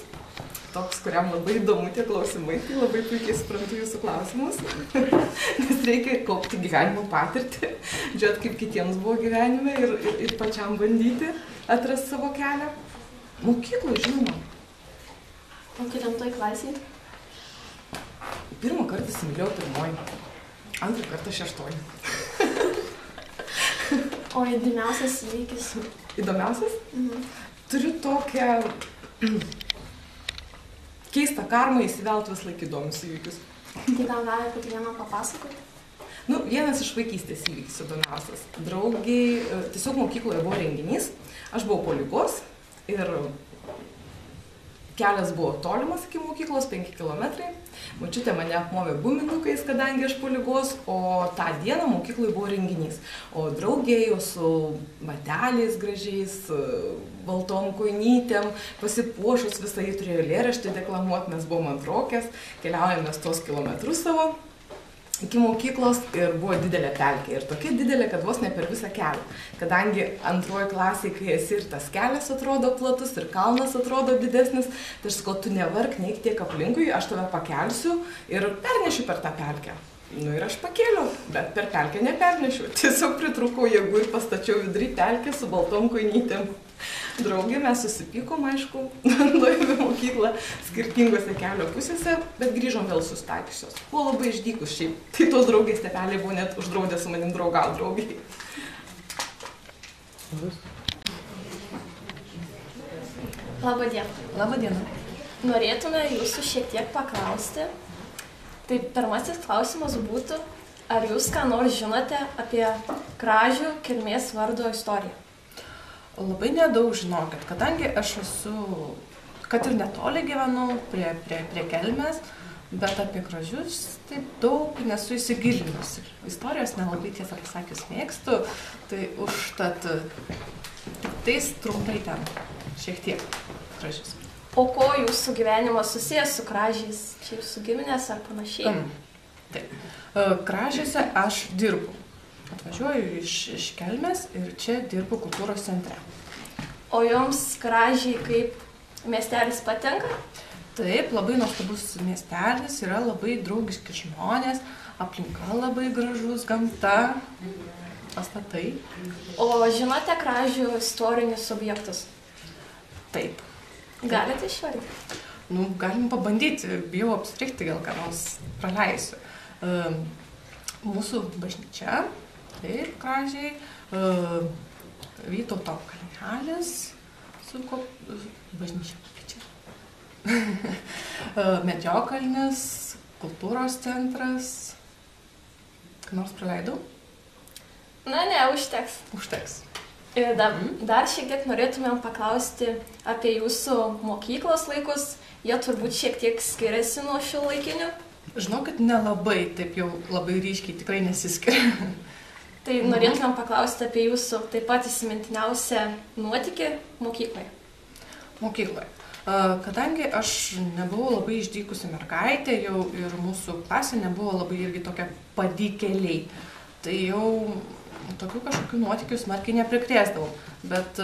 toks, kuriam labai įdomu tie klausimai, tai labai puikiai suprantu jūsų klausimus. Nes reikia kaupti gyvenimo patirtį, žiūrėti, kaip kitiems buvo gyvenime ir pačiam bandyti atrasti savo kelią. Mokykloj, žinoma. O kelintoj klasėj? Pirmą kartą įsimylėjau pirmoji, antrą kartą šeštoji. O įdomiausias įvykis? Įdomiausias? Turiu tokią keistą karmą įsivelt vis laik įdomius įvykius. Tai gal galite vieną papasakoti? Nu, vienas iš vaikystės įvykis įdomiausias. Draugiai, tiesiog mokykloje buvo renginys, aš buvau po ligos ir kelias buvo tolimas iki mokyklos, 5 kilometrai. Močiutė mane apmovė guminukais, kadangi aš po ligos, o tą dieną mokykloje buvo renginys. O draugėjo su bateliais gražiais, baltom koinytėm, pasipuošus visą jį turėjo eilėraštį deklamuoti, mes buvom antrokės, keliaujame tuos kilometrus savo iki mokyklos ir buvo didelė pelkė. Ir tokia didelė, kad vos ne per visą kelią. Kadangi antroji klasė, kai esi ir tas kelias atrodo platus, ir kalnas atrodo didesnis, tai aš sakau, tu nevark, neik tiek aplinkui, aš tave pakelsiu ir pernešiu per tą pelkę. Nu ir aš pakėliau, bet per pelkę nepernešiu. Tiesiog pritrūkau jėgų ir pastačiau vidury pelkę su baltom koinytėm. Draugė, mes susipykom, aišku, nuėjome mokyklą skirtingose kelio pusėse, bet grįžom vėl sustačiusios. Buvo labai išdykus šiaip. Tai tos draugės tėveliai buvo net uždraudę su manim draugauti draugiai. Labą dieną. Labą dieną. Norėtume jūsų šiek tiek paklausti. Tai pirmasis klausimas būtų, ar jūs ką nors žinote apie Kražių kilmės vardo istoriją? Labai nedaug žinokit, kadangi aš esu, kad ir netoli gyvenu prie Kelmės, bet apie Kražius taip daug nesu įsigilinusi. Istorijos nelabai, tiesą pasakius, mėgstu, tai užtat tik tais trumpai ten šiek tiek Kražius. O ko jūsų gyvenimas susijęs su Kražiais? Čia su giminės ar panašiai? Taip. Kražiuose aš dirbu. Atvažiuoju iš Kelmės ir čia dirbu kultūros centre. O jums Kražiai kaip miestelis patinka? Taip, labai nuostabus miestelis, yra labai draugiški žmonės, aplinka labai gražus, gamta, pastatai. O žinote Kražių istorinius objektus? Taip. Galite išvardyti? Nu, galim pabandyti, bijau apstrikti, gal ką nors praleisiu. Mūsų bažnyčia, taip, Kražiai, Vytauto kalnelis, bažnyčia, Medžiokalnis, kultūros centras, ką nors praleidau? Na ne, užteks. Užteks. Ir dar šiek tiek norėtumėm paklausti apie jūsų mokyklos laikus. Jie turbūt šiek tiek skiriasi nuo šių laikinių. Žinokit, nelabai, taip jau labai ryškiai tikrai nesiskiria. Tai norėtumėm paklausti apie jūsų taip pat įsimintiniausią nuotykį mokykloje. Mokykloje. Kadangi aš nebuvau labai išdykusi mergaitė, jau ir mūsų klasė nebuvo labai irgi tokia padykeliai, tai jau tokių kažkokių nuotykių smarkiai neprikrėsdavau. Bet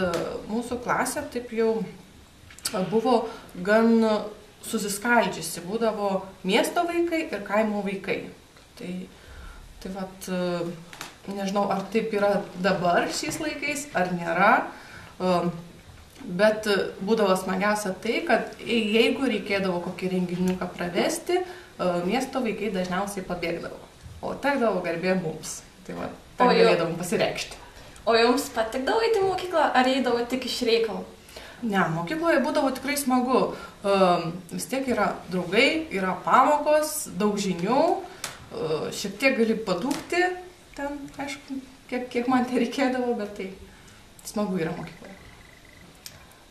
mūsų klasė taip jau buvo gan susiskaldžiusi, būdavo miesto vaikai ir kaimo vaikai. Tai vat, nežinau, ar taip yra dabar šiais laikais, ar nėra. Bet būdavo smagiausia tai, kad jeigu reikėdavo kokį renginiuką pravesti, miesto vaikai dažniausiai pabėgdavo. O tekdavo garbė mums. Tai va, ten galėdavom pasireikšti. O jums patikdavo eiti į mokyklą, ar eidavo tik iš reikalų? Ne, mokykloje būdavo tikrai smagu. Vis tiek yra draugai, yra pamokos, daug žinių, šiek tiek gali padūkti ten, aišku, kiek man tai reikėdavo, bet tai smagu yra mokykloje.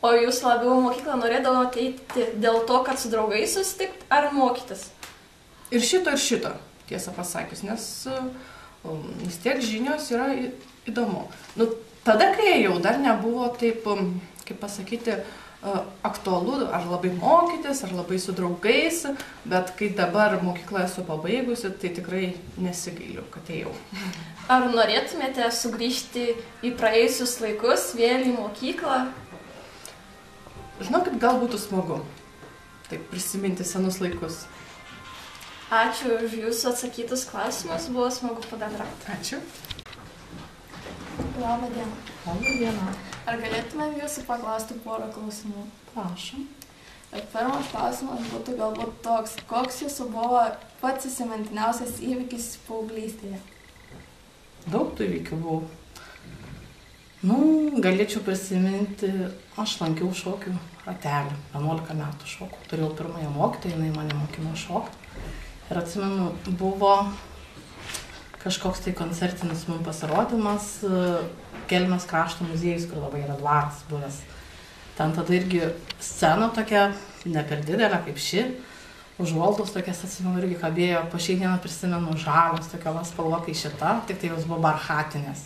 O jūs labiau mokyklą norėdavote eiti dėl to, kad su draugais susitikti, ar mokytis? Ir šito, tiesą pasakius, nes vis tiek žinios yra įdomu. Nu, tada, kai jau dar nebuvo taip, kaip pasakyti, aktualu, ar labai mokytis, ar labai su draugais, bet kai dabar mokyklą esu pabaigusi, tai tikrai nesigailiu, kad ėjau. Ar norėtumėte sugrįžti į praėjusius laikus, vėl į mokyklą? Žinokit, gal būtų smagu taip prisiminti senus laikus. Ačiū už jūsų atsakytus klausimus, buvo smagu pabendrauti. Ačiū. Labą dieną. Labą dieną. Ar galėtumėm jūsų paklausti porą klausimų? Prašom. Pirmas klausimas būtų galbūt toks, koks jūsų buvo pats įsimintiniausias įvykis paauglystėje? Daug tų įvykių buvo. Galėčiau prisiminti, aš lankiau šokių ratelį, 11 metų šokų. Turėjau pirmąją mokytoją, jinai mane mokino šokti. Ir atsimenu, buvo kažkoks tai koncertinis mums pasirodymas, Kelmės krašto muziejus, kur labai yra dvaras buvęs. Ten tada irgi scena tokia, ne per didelė kaip ši, užuoldos tokias atsimenu irgi kabėjo, po šiai dieną prisimenu žalios, tokia spalva kai šita, tik tai jos buvo barchatinės.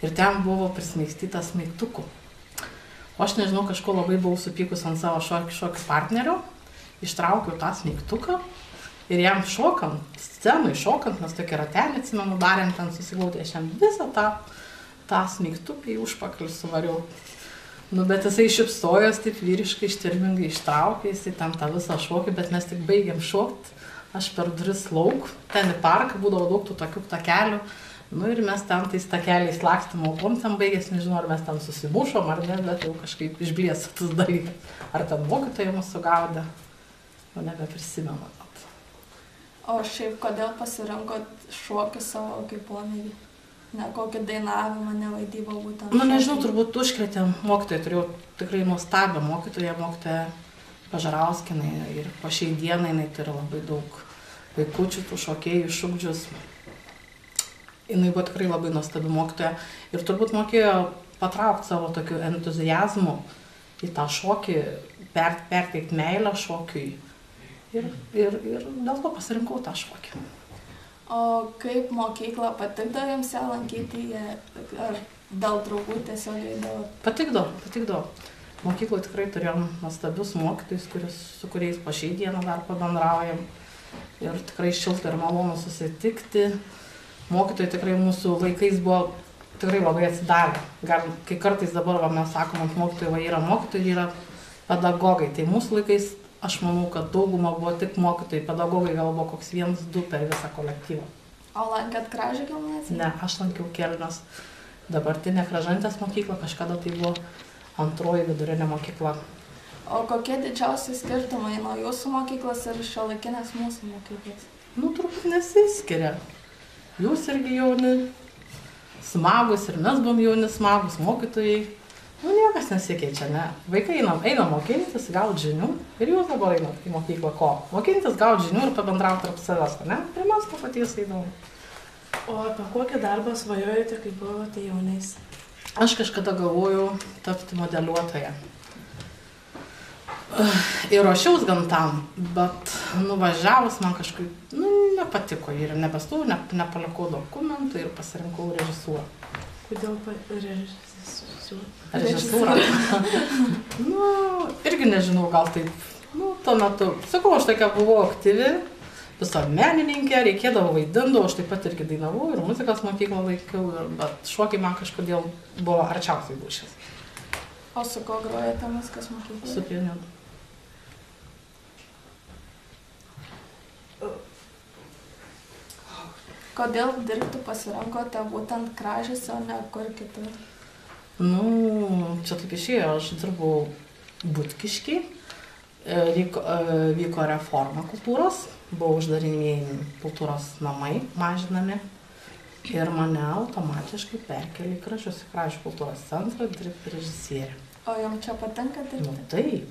Ir ten buvo prismeigstytas smeigtukų. O aš nežinau, kažko labai buvau supykus ant savo šokių partnerio, ištraukiau tą smeigtuką ir jam šokant, scenui šokant, nes tokia ratelį, atsimenu, darėm ten susigaudė, aš jam visą tą smeigtuką į užpakalį suvariau. Bet jisai šipstojos taip vyriškai, ištvermingai ištraukė, jisai ten tą visą šokį, bet mes tik baigėm šokti, aš per duris lauk, ten į parką būdavo daug tų tokių takelių. Ir mes ten tais takeliais lakstėm, o kuom ten baigės, nežinau, ar mes ten susimušom, ar ne, bet jau kažkaip išblėso tas dalykas. Ar ten mokytojai mus sugaudė, nebeprisimenu. O šiaip, kodėl pasirinkot šokį savo kaip pomėgį? Ne kokį dainavimą, ne vaidybą būtent? Nežinau, turbūt užkrėtėm mokytojai, turėjau tikrai nuostabią mokytoją Pažarauskinai ir po šiai dienai jinai turi labai daug vaikučių, tų šokėjų išugdžius. Jinai buvo tikrai labai nuostabi mokytoja ir turbūt mokėjo patraukti savo tokiu entuziazmu į tą šokį, perteikti meilę šokiui. Ir dėl to pasirinkau tą šokį. O kaip mokykla patikdavo jums ją lankyti, ar dėl draugų tiesiog eidavo? Patikdavo. Mokykloje tikrai turėjom nuostabius mokytojus, su kuriais po šiai dieną dar pabendraujam. Ir tikrai šilta ir malonu susitikti. Mokytojai tikrai mūsų laikais buvo tikrai labai atsidavę. Kai kartais dabar mes sakom, ant mokytojų yra mokytojai, yra pedagogai. Tai mūsų laikais aš manau, kad dauguma buvo tik mokytojai, pedagogai gal buvo koks 1-2 per visą kolektyvą. O lankėt Kražių gimnaziją? Ne, aš lankiau Kelmės dabartinę Kražantės mokyklą, kažkada tai buvo antroji vidurinė mokykla. O kokie didžiausi skirtumai nuo jūsų mokyklos ir šiuolaikinės mūsų mokyklos? Turbūt nesiskiria. Jūs irgi jauni, smagus ir mes buvom jauni, smagus mokytojai. Niekas nesikeičia, ne? Vaikai eina mokintis, gauti žinių ir jūs dabar einat į mokyklą ko? Mokintis, gauti žinių ir pabendrauti tarp savęs, ne? Ir mes to paties eidom. O apie kokį darbą svajojate, kai buvote jaunais? Aš kažkada galvojau tapti modeliuotoja. Ir ruošiaus gan tam, bet nuvažiavus man kažkaip, nepatiko ir nebestų, nepalikau dokumentų ir pasirinkau režisūrą. Kodėl Režisūrą. Nu, irgi nežinau, gal taip. Nu, tuo metu, sakau, aš tokia buvau aktyvi, visuomenininkė, reikėdavo vaidindavo, aš taip pat irgi dainavau ir muzikos mokyklą laikiau, bet šokiai man kažkodėl buvo arčiausiai dūšės. O su ko grojate muzikos mokykloje? Su pianinu. Kodėl dirbti pasirinkote būtent Kražiuose, o ne kur kitur? Nu, čia taip išėjo, aš dirbau Butkiškiai, vyko reforma kultūros, buvo uždarinėjami kultūros namai, mažinami ir mane automatiškai perkėlė į Kražius, į Kražių kultūros centrą dirbti režisierę. O jums čia patinka dirbti? Nu,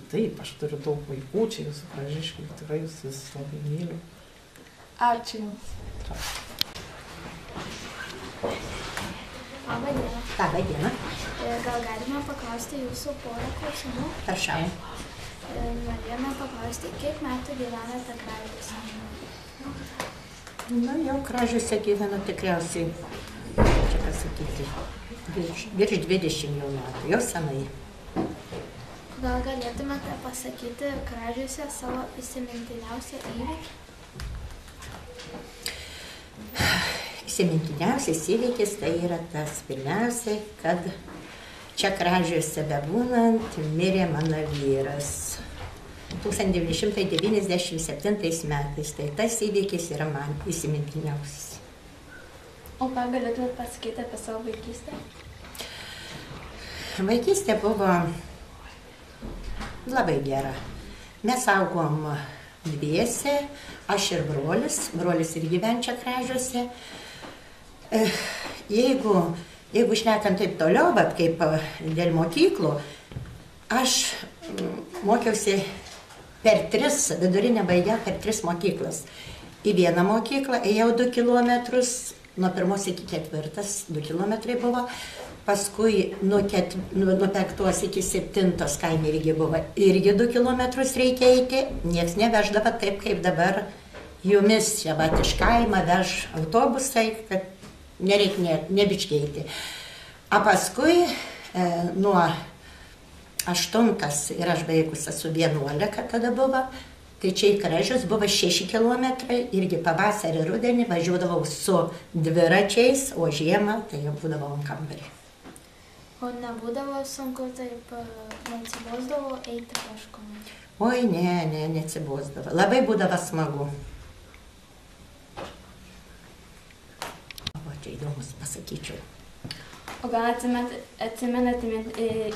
taip, aš turiu daug vaikų, čia jūsų Kražiškių, tikrai jūs visus labai myliu. Ačiū Jums. Labą dieną. Labą dieną. Gal galime paklausti jūsų porą klausimų? Prašau. Norėjome paklausti, kiek metų gyvenate Kražiuose? Na, jau Kražiuose gyvenu tikriausiai, čia pasakyti, virš 20 jau metų, jau senai. Gal galėtumėte pasakyti Kražiuose savo įsimintiniausią įvykį? Įsimintiniausias įvykis tai yra tas pirmiausiai, kad čia Kražiuose bebūnant mirė mano vyras 1997 metais. Tai tas įvykis yra man įsimintiniausias. O ką galėtumėte pasakyti apie savo vaikystę? Vaikystė buvo labai gera. Mes augom dviese, aš ir brolis ir gyvenčia Kražiuose. Jeigu šnekant taip toliau, bet kaip dėl mokyklų, aš mokiausi per 3, vidurinę baigiau per 3 mokyklas. Į vieną mokyklą ėjau 2 kilometrus, nuo 1 iki 4, 2 kilometrai buvo, paskui nuo 5 iki 7 kaime irgi buvo, irgi 2 kilometrus reikia eiti, nieks neveždavo taip kaip dabar jumis čia vat iš kaimą vež autobusai, kad nereikia nebiškėti. O paskui nuo 8 ir aš baigusi su 11 tada buvo, tai čia į Kražius buvo 6 kilometrai, irgi pavasarį rudenį važiuodavau su dviračiais, o žiemą tai jau būdavau ant kambarį. O nebūdavo sunku taip, neatsibosdavo eiti kažkur? Oi, neatsibosdavo. Labai būdavo smagu. O čia įdomus pasakyčiau. O gal atsimenate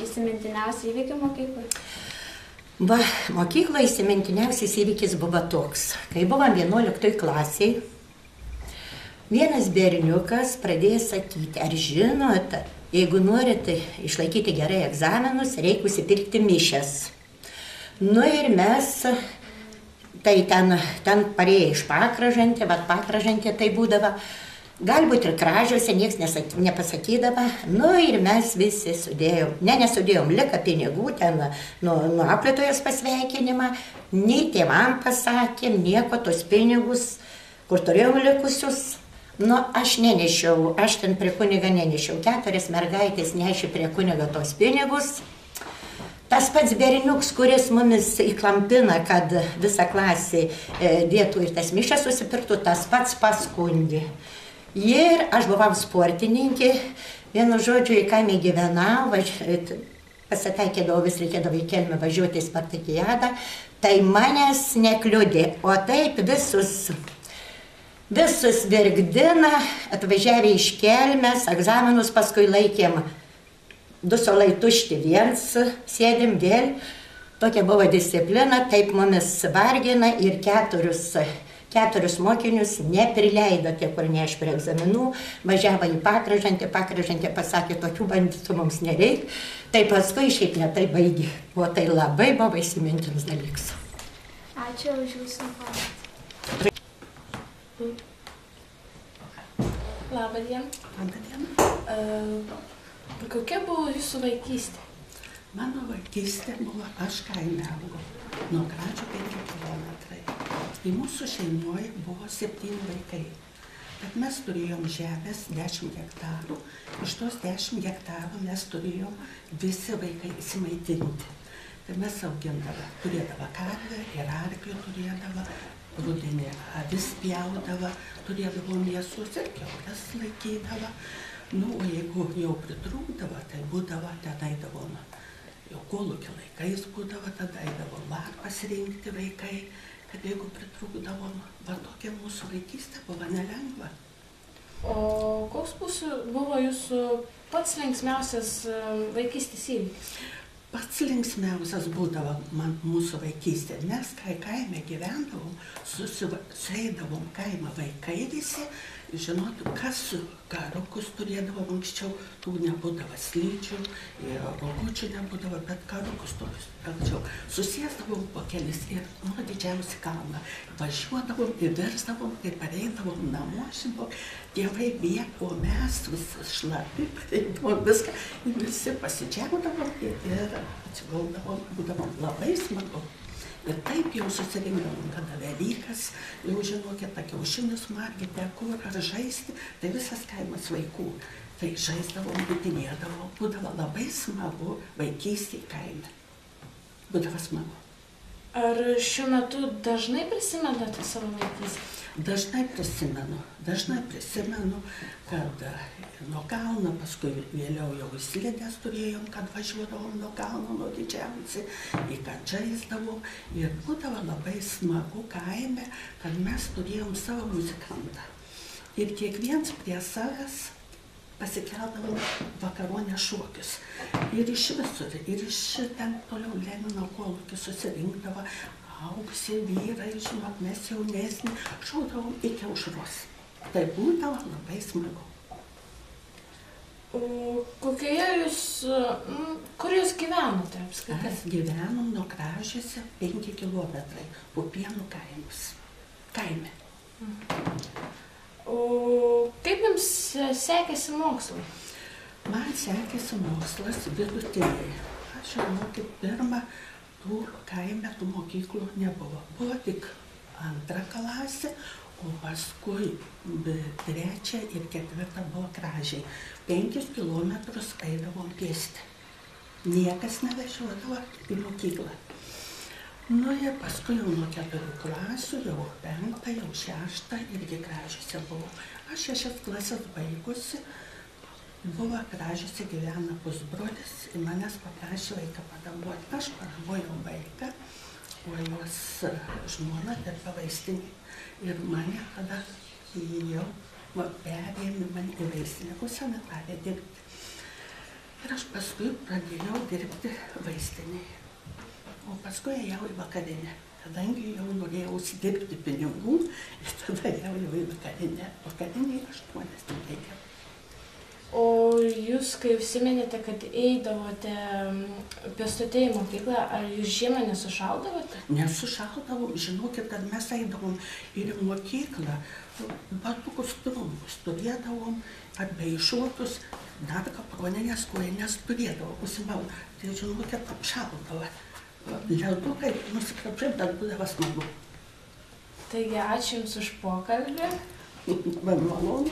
įsimintiniausią įvykį mokykloje? Va, mokykloje įsimintiniausias įvykis buvo toks. Kai buvom 11 klasiai, vienas berniukas pradėjo sakyti, ar žinote, jeigu norite išlaikyti gerai egzaminus, reikia užsipirkti mišes. Nu ir mes, tai ten parėję iš Pakražantė, bet Pakražantė tai būdavo, galbūt ir Kražiuose, nieks nepasakydavo, nu ir mes visi sudėjom, nesudėjom, lika pinigų ten nuo auklėtojos pasveikinimą, nei tėvam pasakėm, nieko tos pinigus, kur turėjom likusius. Nu, aš nenešiau, aš ten prie kuniga nenešiau, 4 mergaitės nešė prie kuniga tos pinigus. Tas pats berniuks, kuris mumis įklampina, kad visą klasį dėtų ir tas mišas susipirktų, tas pats paskundė. Ir aš buvau sportininkė, vienu žodžiu į kaimą gyvenau, pasitaikėdavo, vis reikėdavo į Kelmę važiuoti į Spartakiadą, tai manęs nekliudė, o taip visus virkdina, atvažiavę iš Kelmės, egzaminus paskui laikėm 2 suolai tušti, viens sėdim vėl, tokia buvo disciplina, taip mumis vargina ir 4 mokinius neprileido tie, kur neš prie egzaminų, važiavo į Pakražantę, Pakražantė pasakė, tokių banditų mums nereik, tai paskui šiaip ne tai baigė, o tai labai buvo įsimintinas dalykas. Ačiū už jūsų informaciją. Labą dieną. Labą dieną. Kokia buvo jūsų vaikystė? Mano vaikystė buvo, aš kaime augau, nuo Kražių 5 kilometrai. į mūsų šeimoje buvo 7 vaikai. Bet mes turėjom žemės 10 hektarų. Iš tos 10 hektarų mes turėjom visi vaikai įsimaitinti. Tai mes augindavo, turėdavo karvę ir arklį turėdavo, rudenį avis pjaudavo, turėdavo mėsos ir kiaulės laikydavo. Nu, o jeigu jau pritrūkdavo, tai būdavo, tada eidavom, jau kolūkio laikais būdavo, tada eidavom varpas rinkti vaikai, kad jeigu pritrūkdavom, va tokia mūsų vaikystė buvo nelengva. O koks buvo jūsų pats linksmiausias vaikystės įvykis? Pats linksmiausias būdavo man mūsų vaikystė. Mes, kai kaime gyvendavom, sueidavom kaimą vaikai visi, žinotum, kas karukus turėdavom anksčiau, tų nebūdavo slidžių, rogučių nebūdavo, bet karukus tokius anksčiau. Susėsdavom po kelis ir nuo didžiausią kalną. Važiuodavom ir versdavom ir pareidavom namo, žinok, tėvai bėgo, mes visi šlapi, pareidavom viską ir visi pasidžiaudavom ir atsigaudavom, būdavom labai smagu. Ir taip jau susirinkdavom, kada Velykas, jau žinokit, kiaušinius margite, kur ar žaisti, tai visas kaimas vaikų. Tai žaisdavom, bitinėdavom, būdavo labai smagu vaikystė kaime. Būdavo smagu. Ar šiuo metu dažnai prisimenate savo vaikystę? Dažnai prisimenu, kad nuo kalno, paskui vėliau jau slidės turėjom, kad važiuodavom nuo kalno, nuo didžiausiai, į kad žaisdavom. Ir būdavo labai smagu kaime, kad mes turėjom savo muzikantą. Ir kiekvienas prie savęs pasikeldavom vakaronę šokius. Ir iš visur, ir iš ten toliau Lenino kolūkis susirinkdavo, augusi vyrai, žinot, mes jaunesni, šaudavom iki aušros. Tai būdavo labai smagu. Kokioje jūs, kur jūs gyvenote apskritai? Mes gyvenom nuo Kražiuose 5 kilometrai, po Pienų kaimus. Kaime. O kaip jums sekėsi mokslai? Man sekėsi mokslas vidutiniai. Aš žinokit, pirmą tų kaime tų mokyklų nebuvo. Buvo tik 2 klasė, o paskui 3 ir 4 buvo Kražiai. 5 kilometrus eidavom pėsti. Niekas nevežiodavo į mokyklą. Nu ir paskui jau nuo 4 klasių, jau 5, jau 6 irgi Kražiuose buvo. Aš 6 klasės baigusi. Buvo Kražiuose gyvena pusbrolis ir manęs paprašė vaiką padamuoti. Aš padamojau vaiką, o jos žmona dirba vaistinį. Ir mane tada jau perėmė mane į vaistinę sanitariją dirbti. Ir aš paskui pradėjau dirbti vaistinėje. O paskui ėjau į vakarinę, kadangi jau norėjau užsidirbti pinigų, ir tada ėjau į vakarinę. Vakarinė 8 reikia. O jūs, kai užsiminėte, kad eidavote pėstute į mokyklą, ar jūs žiemą nesušaldavote? Nesušaldavom, žinokit, kad mes eidavom ir į mokyklą, batukus trumpus turėdavom, arba išuotus, dar kaproninės kojenės turėdavom, užsimaut. Tai žinokit, apšaldavo. Ledukai nusikrapšėm, bet būdavo smagu. Taigi, ačiū Jums už pokalbį. Man malonu.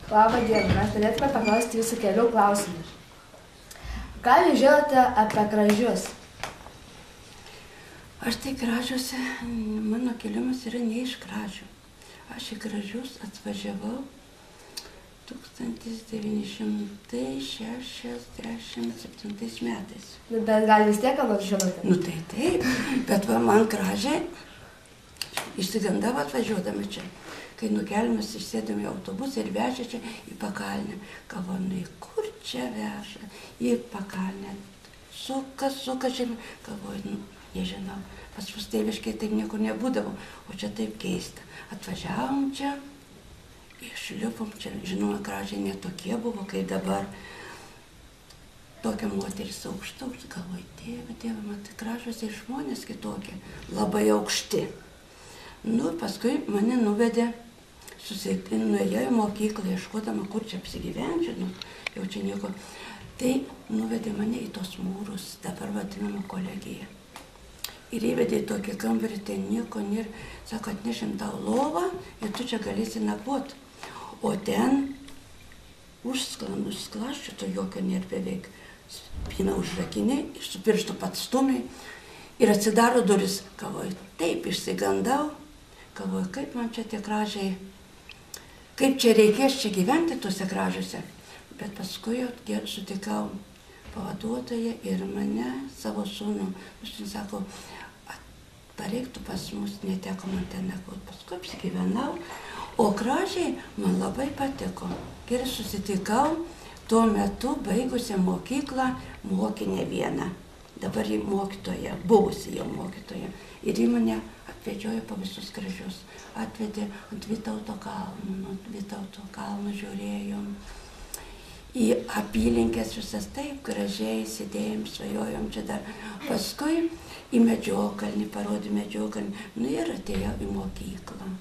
Labą dieną, mes norėtume paklausti Jūsų kelių klausimų. Ką Jūs žinote apie Kražius? Aš tai Kražiuose, mano kelimas yra ne iš Kražių. Aš į Kražius atvažiavau 1967 metais. Bet gal vis tiek ką nors žinote? Nu tai taip, bet va man Kražiai išsigandavo atvažiuodami čia. Kai nukelmės išsėdėm į autobusą ir vežė čia į Pakalnę. Galvoju, kur čia veža? Į Pakalnę. Suka žemė. Galvoju, nežinau. Pas mus tėviškai taip niekur nebūdavo, o čia taip keista. Atvažiavom čia, išlipom čia. Žinoma, Kražiai netokie buvo, kaip dabar. Tokia moteris aukšta, galvoju, Dieve, matai, Kražiuose ir žmonės kitokie, labai aukšti. Nu, paskui mane nuvedė, nuėjau į mokyklą, ieškodama, kur čia apsigyvenčiau, nu, jau čia nieko. Tai nuvedė mane į tos mūrus, dabar vadinamą kolegiją. Ir įvedė į tokį kambarį, tai nieko nėra. Sako, atnešim tau lovą ir tu čia galėsi nakvot. O ten užsklaščių, to jokio nėra beveik. Spyną užrakinė ir su pirštu pats stumiai. Ir atsidaro duris. Galvoju, taip išsigandau. Galvoju, kaip man čia tie kražiai, kaip čia reikės čia gyventi tuose kražiuose. Bet paskui jau sutikau pavaduotoją ir mane, savo sūnų. Aš sako, pareiktų pas mus, neteko man ten nakvot. Paskui apsigyvenau. O kražiai man labai patiko. Gerai susitikau, tuo metu baigusią mokyklą mokinę vieną. Dabar ji mokytoja, buvusi jau mokytoja. Ir ji mane atvedžiojo po visus kražius. Atvedė ant Vytauto kalno, ant Vytauto kalno žiūrėjom. Į apylinkės visas taip gražiai sėdėjom, svajojom čia dar. Paskui į Medžiokalnį, parodė Medžiokalnį. Nu ir atėjau į mokyklą.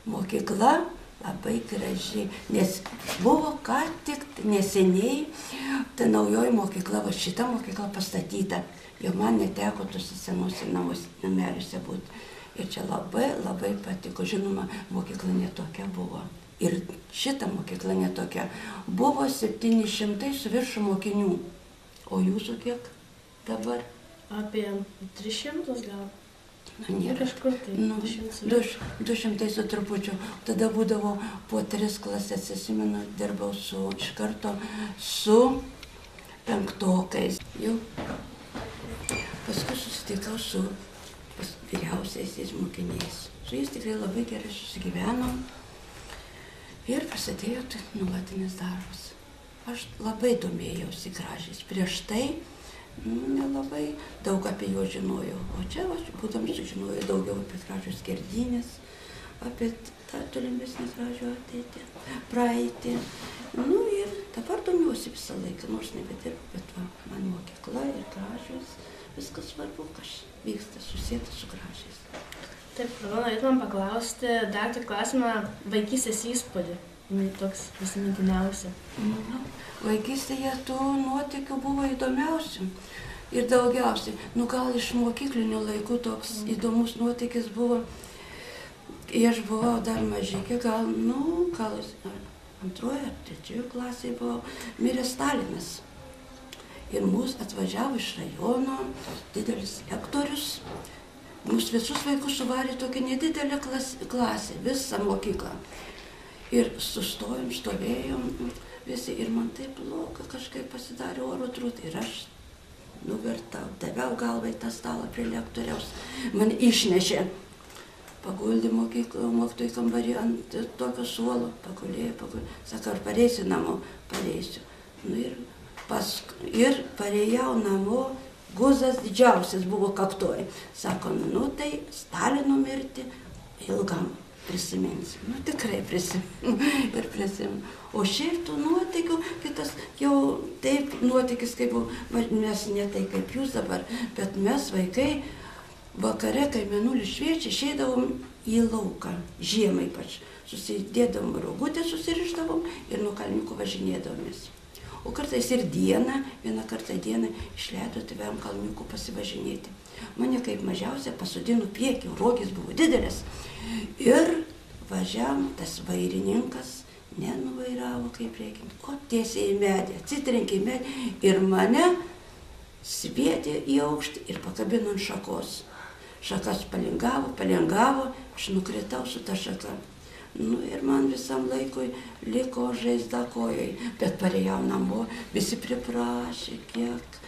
Mokykla labai graži, nes buvo ką tik neseniai ta naujoji mokykla, va šita mokykla pastatyta. Jau man neteko tuose senuose nameliuose būti. Ir čia labai, labai patiko. Žinoma, mokykla netokia buvo. Ir šita mokykla netokia. Buvo 700 su viršų mokinių. O jūsų kiek dabar? Apie 300 gal. Nu, nėra. Kažkur tai. 200 su trupučiu. Tada būdavo po 3 klasės, atsimenu, dirbau iš karto su 5-okais. Jau. Paskui susitikau su vyriausiaisiais mokiniais. Su jais tikrai labai gerai susigyvenom. Ir prasidėjo nuolatinis darbas. Aš labai domėjausi kražiais. Prieš tai nelabai daug apie juos žinojau. O čia aš būdam sužinojau daugiau apie kražių skerdynės, apie tą tolimesnį kražių ateitį, praeitį. Nu ir dabar domiuosi visą laiką, nors nebedirbu, bet va, man mokykla ir kražius, viskas svarbu, kas vyksta susėta su kražiais. Taip, norėtumėm paklausti dar tik klausimą vaikystės įspūdį. Toks prisimintiniausia. Vaikystėje tų nuotykių buvo įdomiausių ir daugiausiai. Nu gal iš mokyklinių laikų toks įdomus nuotykis buvo. Aš buvau dar mažykė, gal 2 ar 3 klasėje buvau, mirė Stalinas. Ir mus atvažiavo iš rajono didelis lektorius. Mūsų visus vaikus suvarė tokia nedidelė klasė, visą mokyklą. Ir stovėjom visi ir man taip bloga kažkaip pasidarė oro trūkti. Ir aš nuvertau, daviau galvą į tą stalą prie lektoriaus. Man išnešė, paguldė mokytojų kambarį ant tokio suolo, pagulėjo. Sako, ar pareisi namo? Pareisiu. Nu ir parėjau namo. Guzas didžiausias buvo kaktoj. Sako, nu tai Stalino mirtį ilgam prisiminsi. Nu tikrai prisimenu ir prisimenu. O šiaip tų nuotykių, kitas jau taip nuotykis, kaip buvo, mes ne tai kaip jūs dabar, bet mes vaikai vakare, kai mėnulis šviečia, išeidavom į lauką, žiemą ypač. Susidėdavom rogutę, susirišdavom ir nuo kalniukų važinėdavomės. O kartais ir dieną, vieną kartą dieną išleido tėvam kalniukų pasivažinėti. Mane kaip mažiausia pasodino priekį, rogės buvo didelės. Ir važiavom, tas vairininkas nenuvairavo kaip reikia, o tiesiai į medį, atsitrenkė į medį ir mane sviedė į aukštį ir pakabino ant šakos. Šakas palengavo, aš nukritau su ta šaka. Nu ir man visam laikui liko žaizda kojai, bet parėjau namo, visi priprašė, kiek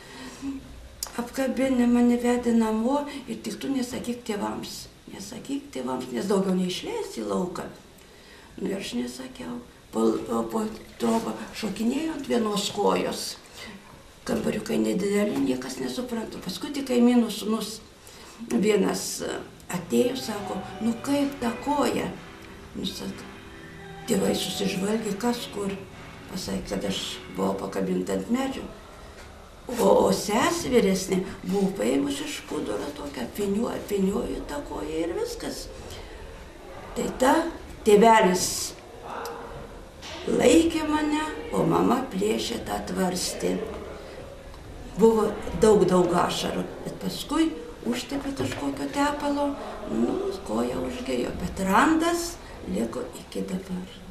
apkabinė mane vedė namo ir tik tu nesakyk tėvams, nes daugiau neišleis į lauką. Nu ir aš nesakiau, po trobą šokinėjau ant vienos kojos. Kambariukai nedideli, niekas nesupranta. Paskui tik kaimynų sūnus vienas atėjo, sako, nu kaip ta koja? Tėvai susižvalgė, kas kur. Pasakė, kad aš buvau pakabinta ant medžio. O sesė vyresnė buvo paėmus iš skudurą tokią, apiniojo tą koją ir viskas. Tai ta tėvelis laikė mane, o mama plėšė tą tvarstį. Buvo daug ašarų, bet paskui užtepė kažkokio tepalo, koja užgėjo, bet randas liko iki dabar.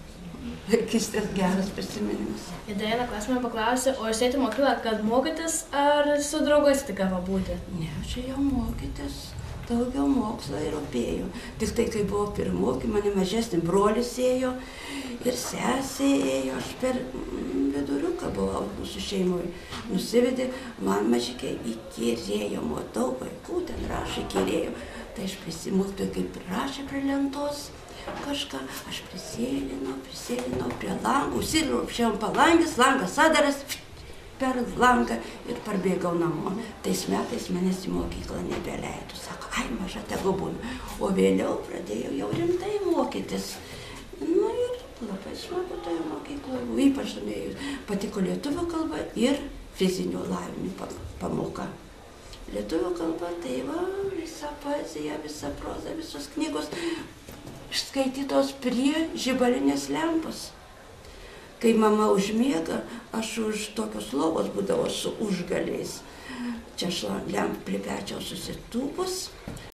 Vaikystės geras prisiminimas. Ir dar vieną klausimą paklausė, o jūs ėjote į mokyklą, kad mokytis ar su draugais tik pabūti? Ne, čia jau mokytis. Daugiau mokslo ir rūpėjo. Tik tai, kai buvo pirmokė, mane mažesnį brolis ėjo ir sesė ėjo. Aš per viduriuką buvau mūsų šeimoje. Nusivedė, man mažikiai įkyrėjo, matau vaikų, ten rašė įkyrėjo. Tai aš prisimoktų, kaip rašė prie lentos kažką. Aš prisėlinau prie langų, užsiropšėjom palangės, langas adaras, per langą ir parbėgau namo. Tais metais manęs į mokyklą nebeleido. Sako, ai, maža tegu būna. O vėliau pradėjau jau rimtai mokytis. Nu ir labai smagu toje mokykloje. Ypač patiko lietuvių kalba ir fizinio lavinimo pamoka. Lietuvių kalba, tai va, visa poezija, visa proza, visos knygos skaitytos prie žibalinės lempos. Kai mama užmiega, aš už tokios lovos būdavo su užgaliais. Čia aš lempą prie pečiaus susitūpus,